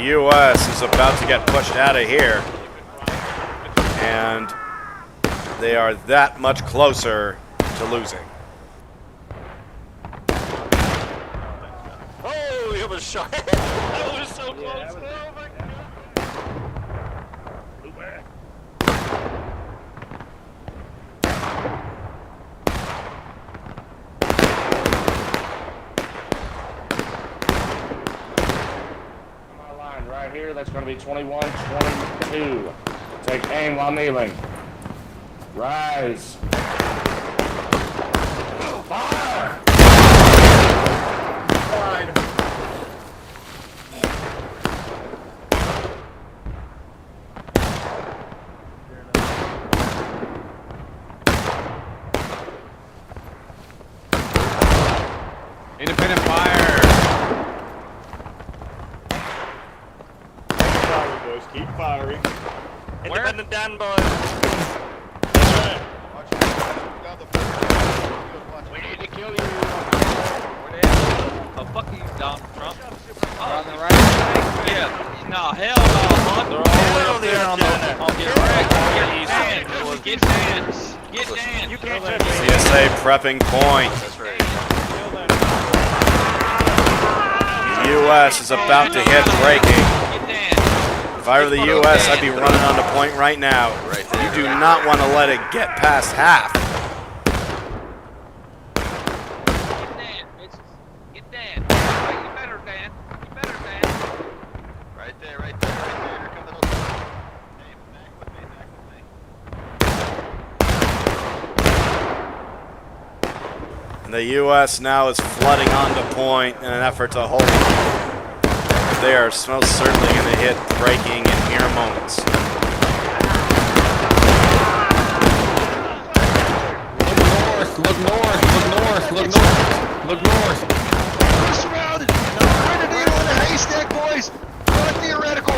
U.S. is about to get pushed out of here. And they are that much closer to losing. Oh, he almost shot. That was so close. Oh my God. My line right here, that's going to be 21-22. Take aim while kneeling. Rise. Fire! Independent fire. Fire, boys. Keep firing. Independent Dan, boys. We need to kill you. Oh, fuck you, Donald Trump. On the right side? Yeah. No, hell no, Hunt. They're all the way up there on the... Get wrecked. Get Dan. Get Dan. You can't judge me. CSA prepping point. That's right. The U.S. is about to hit breaking. Get Dan. If I were the U.S., I'd be running onto point right now. Right there. You do not want to let it get past half. Get Dan, bitches. Get Dan. You better, Dan. You better, Dan. Right there, right there, right there. Here come the little... Hey, back with me, back with me. And the U.S. now is flooding onto point in an effort to hold it. They are most certainly going to hit breaking in mere moments. Look north, look north, look north, look north. We're surrounded. We're in a needle in a haystack, boys. Not theoretical.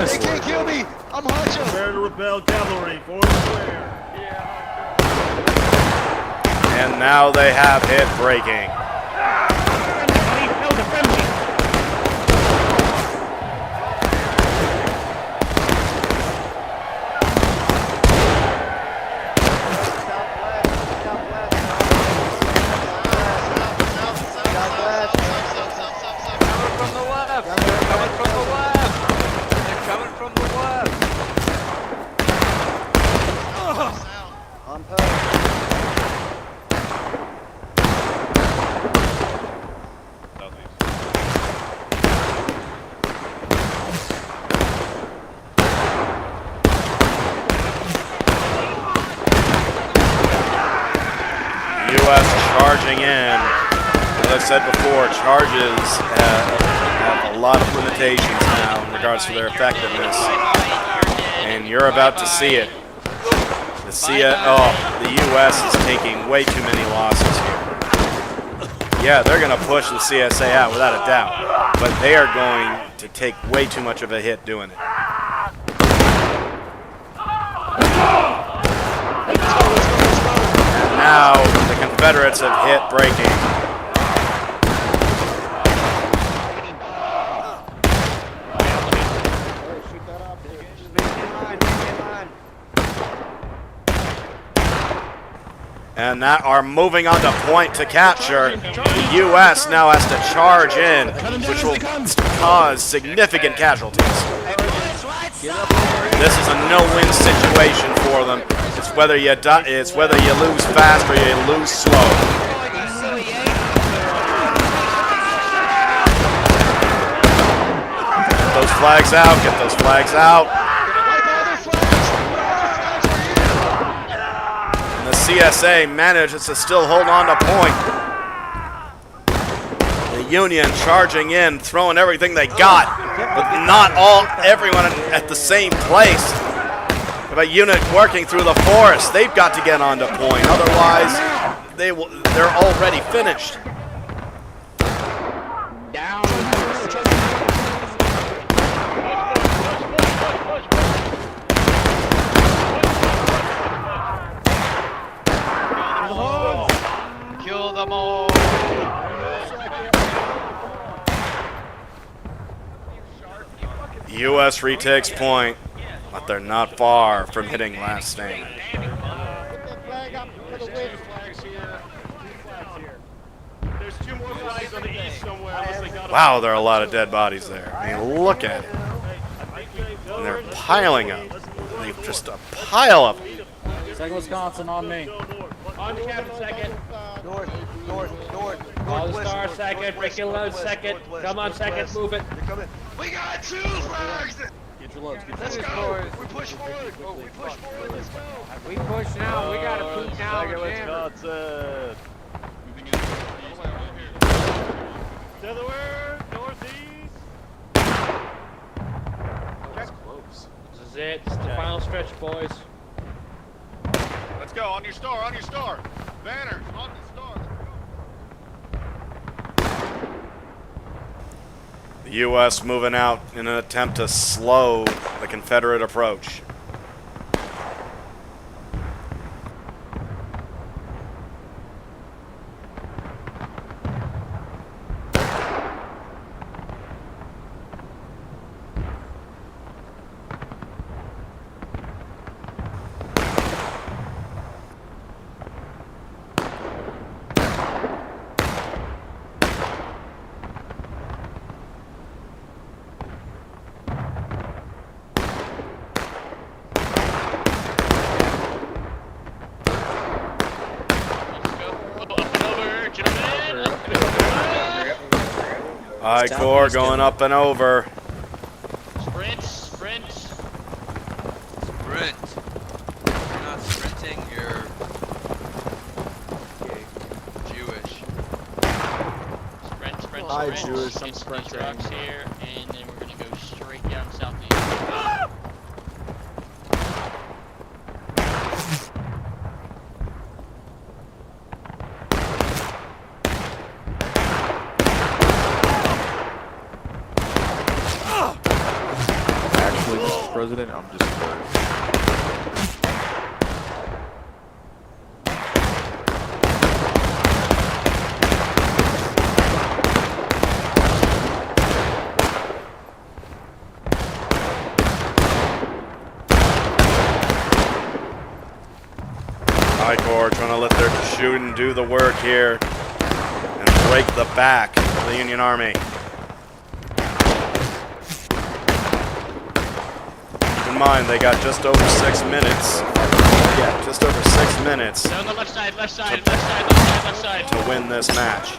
They can't kill me. I'm Honcho. Prepare to repel cavalry. Forward square. And now they have hit breaking. Charging in. As I said before, charges have a lot of limitations now in regards to their effectiveness. And you're about to see it. The U.S. is taking way too many losses here. Yeah, they're going to push the CSA out without a doubt. But they are going to take way too much of a hit doing it. Now the Confederates have hit breaking. And that are moving on to point to capture. The U.S. now has to charge in, which will cause significant casualties. This is a no-win situation for them. It's whether you lose fast or you lose slow. Get those flags out. Get those flags out. And the CSA manages to still hold on to point. The Union charging in, throwing everything they got, but not everyone at the same place. If a unit working through the forest, they've got to get onto point. Otherwise, they're already finished. Kill them all. U.S. retakes point, but they're not far from hitting last stand. There's 2 more flags on the east somewhere. Unless they got Wow, there are a lot of dead bodies there. I mean, look at it. And they're piling up. They've just a pile of them. Second Wisconsin on me. On Captain second. North, All the northwest, star north, second. northwest, Break your load northwest, second. northwest, Come on northwest. second. Move it. They're coming. We got 2 flags! Get your loads. Get your Let's loads. go. We push forward. We push forward. Let's go. We push now. We got to push now. Second Wisconsin. Delaware, northeast. That's close. This is it. This is the final stretch, boys. Let's go. On your star. On your star. Banners. On the star. The U.S. moving out in an attempt to slow the Confederate approach. I Corps going up and over. Sprint, sprint. Sprint. You're not sprinting, you're Jewish. Sprint, sprint, Hi, sprint. Jewish, I'm Get these sprinting. rocks here, and then we're gonna go straight down southeast. Actually, Mr. President, I'm just I Corps trying to let their shooting do the work here and break the back of the Union Army. Keep in mind, they got just over 6 minutes. Yeah, just over 6 minutes They're on the left side, left side, left side, left side, left side. to win this match.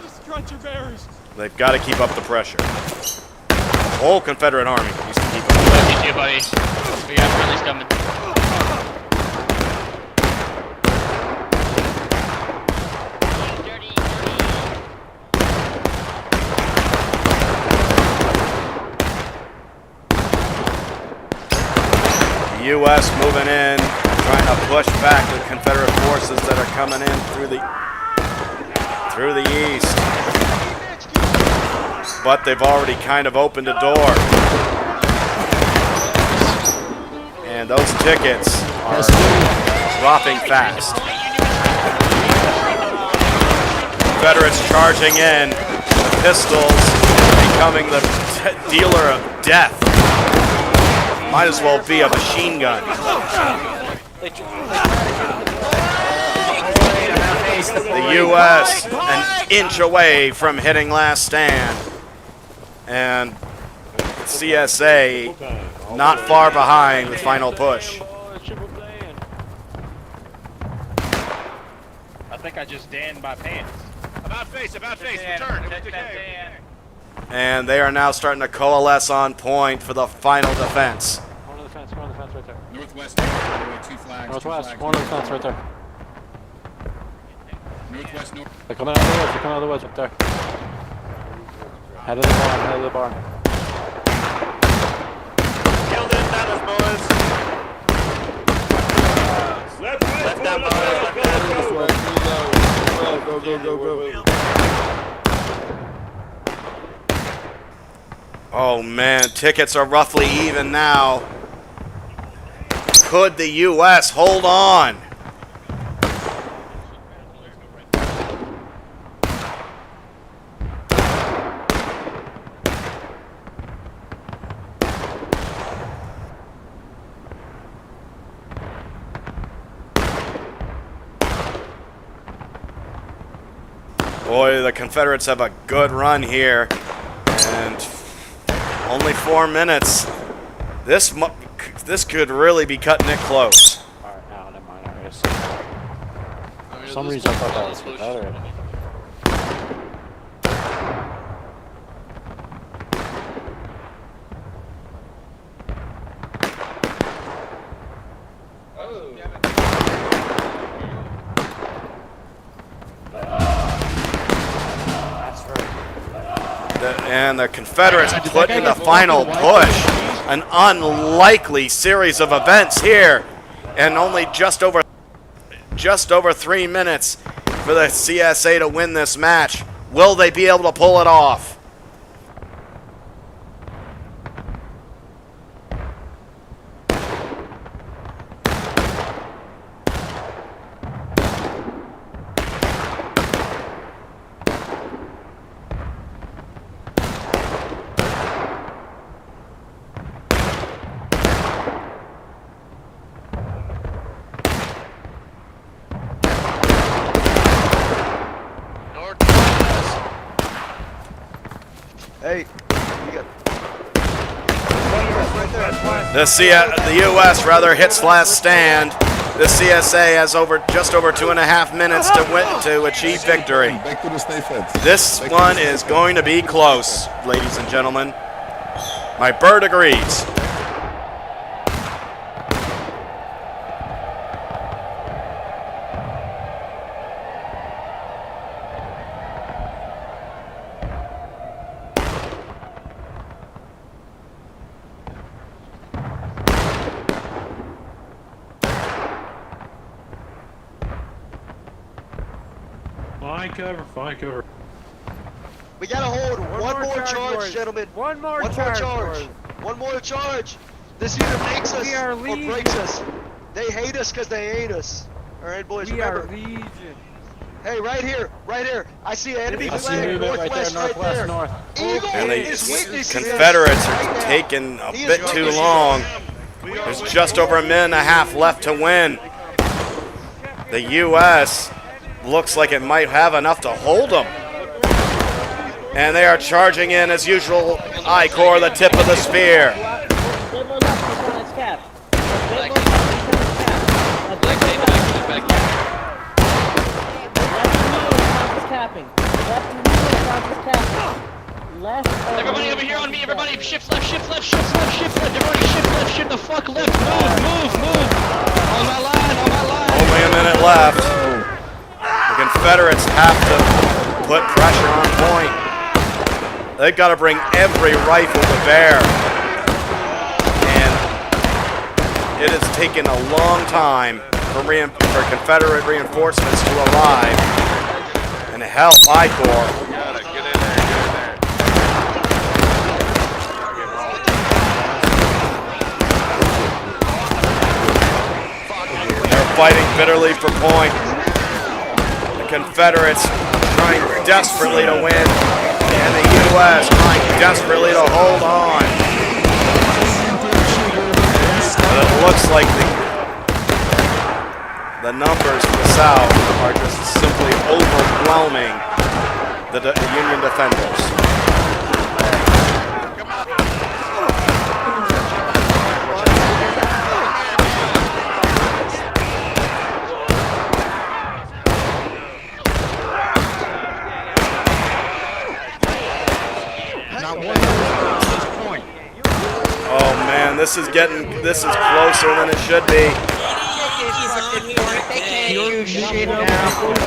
They've got to keep up the pressure. The whole Confederate Army needs to keep up the pressure. Get you, buddy. We got friendlies coming. Dirty, dirty. The U.S. moving in, trying to push back the Confederate forces that are coming in through the east. But they've already kind of opened a door. And those tickets are dropping fast. Confederates charging in, the pistols becoming the dealer of death. Might as well be a machine gun. The U.S. an inch away from hitting last stand. And CSA not far behind the final push. I think I just danned my pants. About face. Return. And they are now starting to coalesce on point for the final defense. One on the fence right there. Northwest, 2 flags. Northwest, one on the fence right there. Northwest, north. They're coming out of the woods, right there. Head of the barn, Kill them Dallas boys. Left down, boys. Go. Oh man, tickets are roughly even now. Could the U.S. hold on? Boy, the Confederates have a good run here. And only 4 minutes. This could really be cutting it close. Alright, no, never mind. Alright, for some reason I thought that was Confederate. And the Confederates putting the final push. An unlikely series of events here. And only just over 3 minutes for the CSA to win this match. Will they be able to pull it off? Hey, you got The U.S. rather hits last stand. The CSA has just over 2.5 minutes to achieve victory. This one is going to be close, ladies and gentlemen. My bird agrees. Fine cover. We gotta hold one more charge, gentlemen. One more charge. One more charge. This either makes us or breaks us. They hate us because they hate us. All right, boys. Remember. Legion. Hey, right here. I see an enemy I see flag movement right there, northwest, north. Eagle And the is witnessing Confederates this are right now. taking a He is bit too witnessing long. this. There's just over 1.5 minutes left to win. The U.S. looks like it might have enough to hold them. And they are charging in as usual. I-Corps, the tip of the spear. Everybody over here on me, everybody shift left, shift left, shift left, shift left, everybody shift left, shift the fuck left, move. On my line. Only a minute left. The Confederates have to put pressure on point. They've got to bring every rifle to bear. And it has taken a long time for Confederate reinforcements to arrive and help I-Corps. They're fighting bitterly for point. The Confederates trying desperately to win, and the U.S. trying desperately to hold on. But it looks like the numbers for the South are just simply overwhelming the Union defenders. Oh man, this is closer than it should be.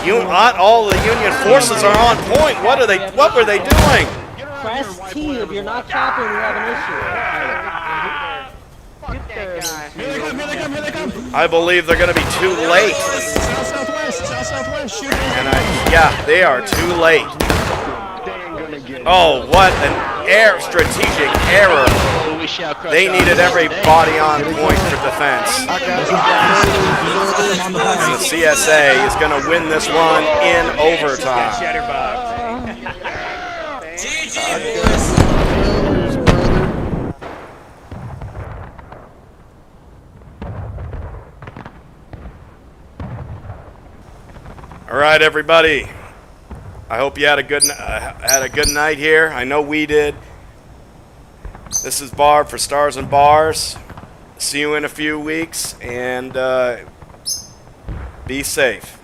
Not all the Union forces are on point. What were they doing? Press T if you're not capping, we have an issue. I believe they're going to be too late. Yeah, they are too late. Oh, what an strategic error. They needed everybody on point for defense. And the CSA is going to win this one in overtime. All right, everybody. I hope you had a good night here. I know we did. This is Barb for Stars and Bars. See you in a few weeks, and be safe.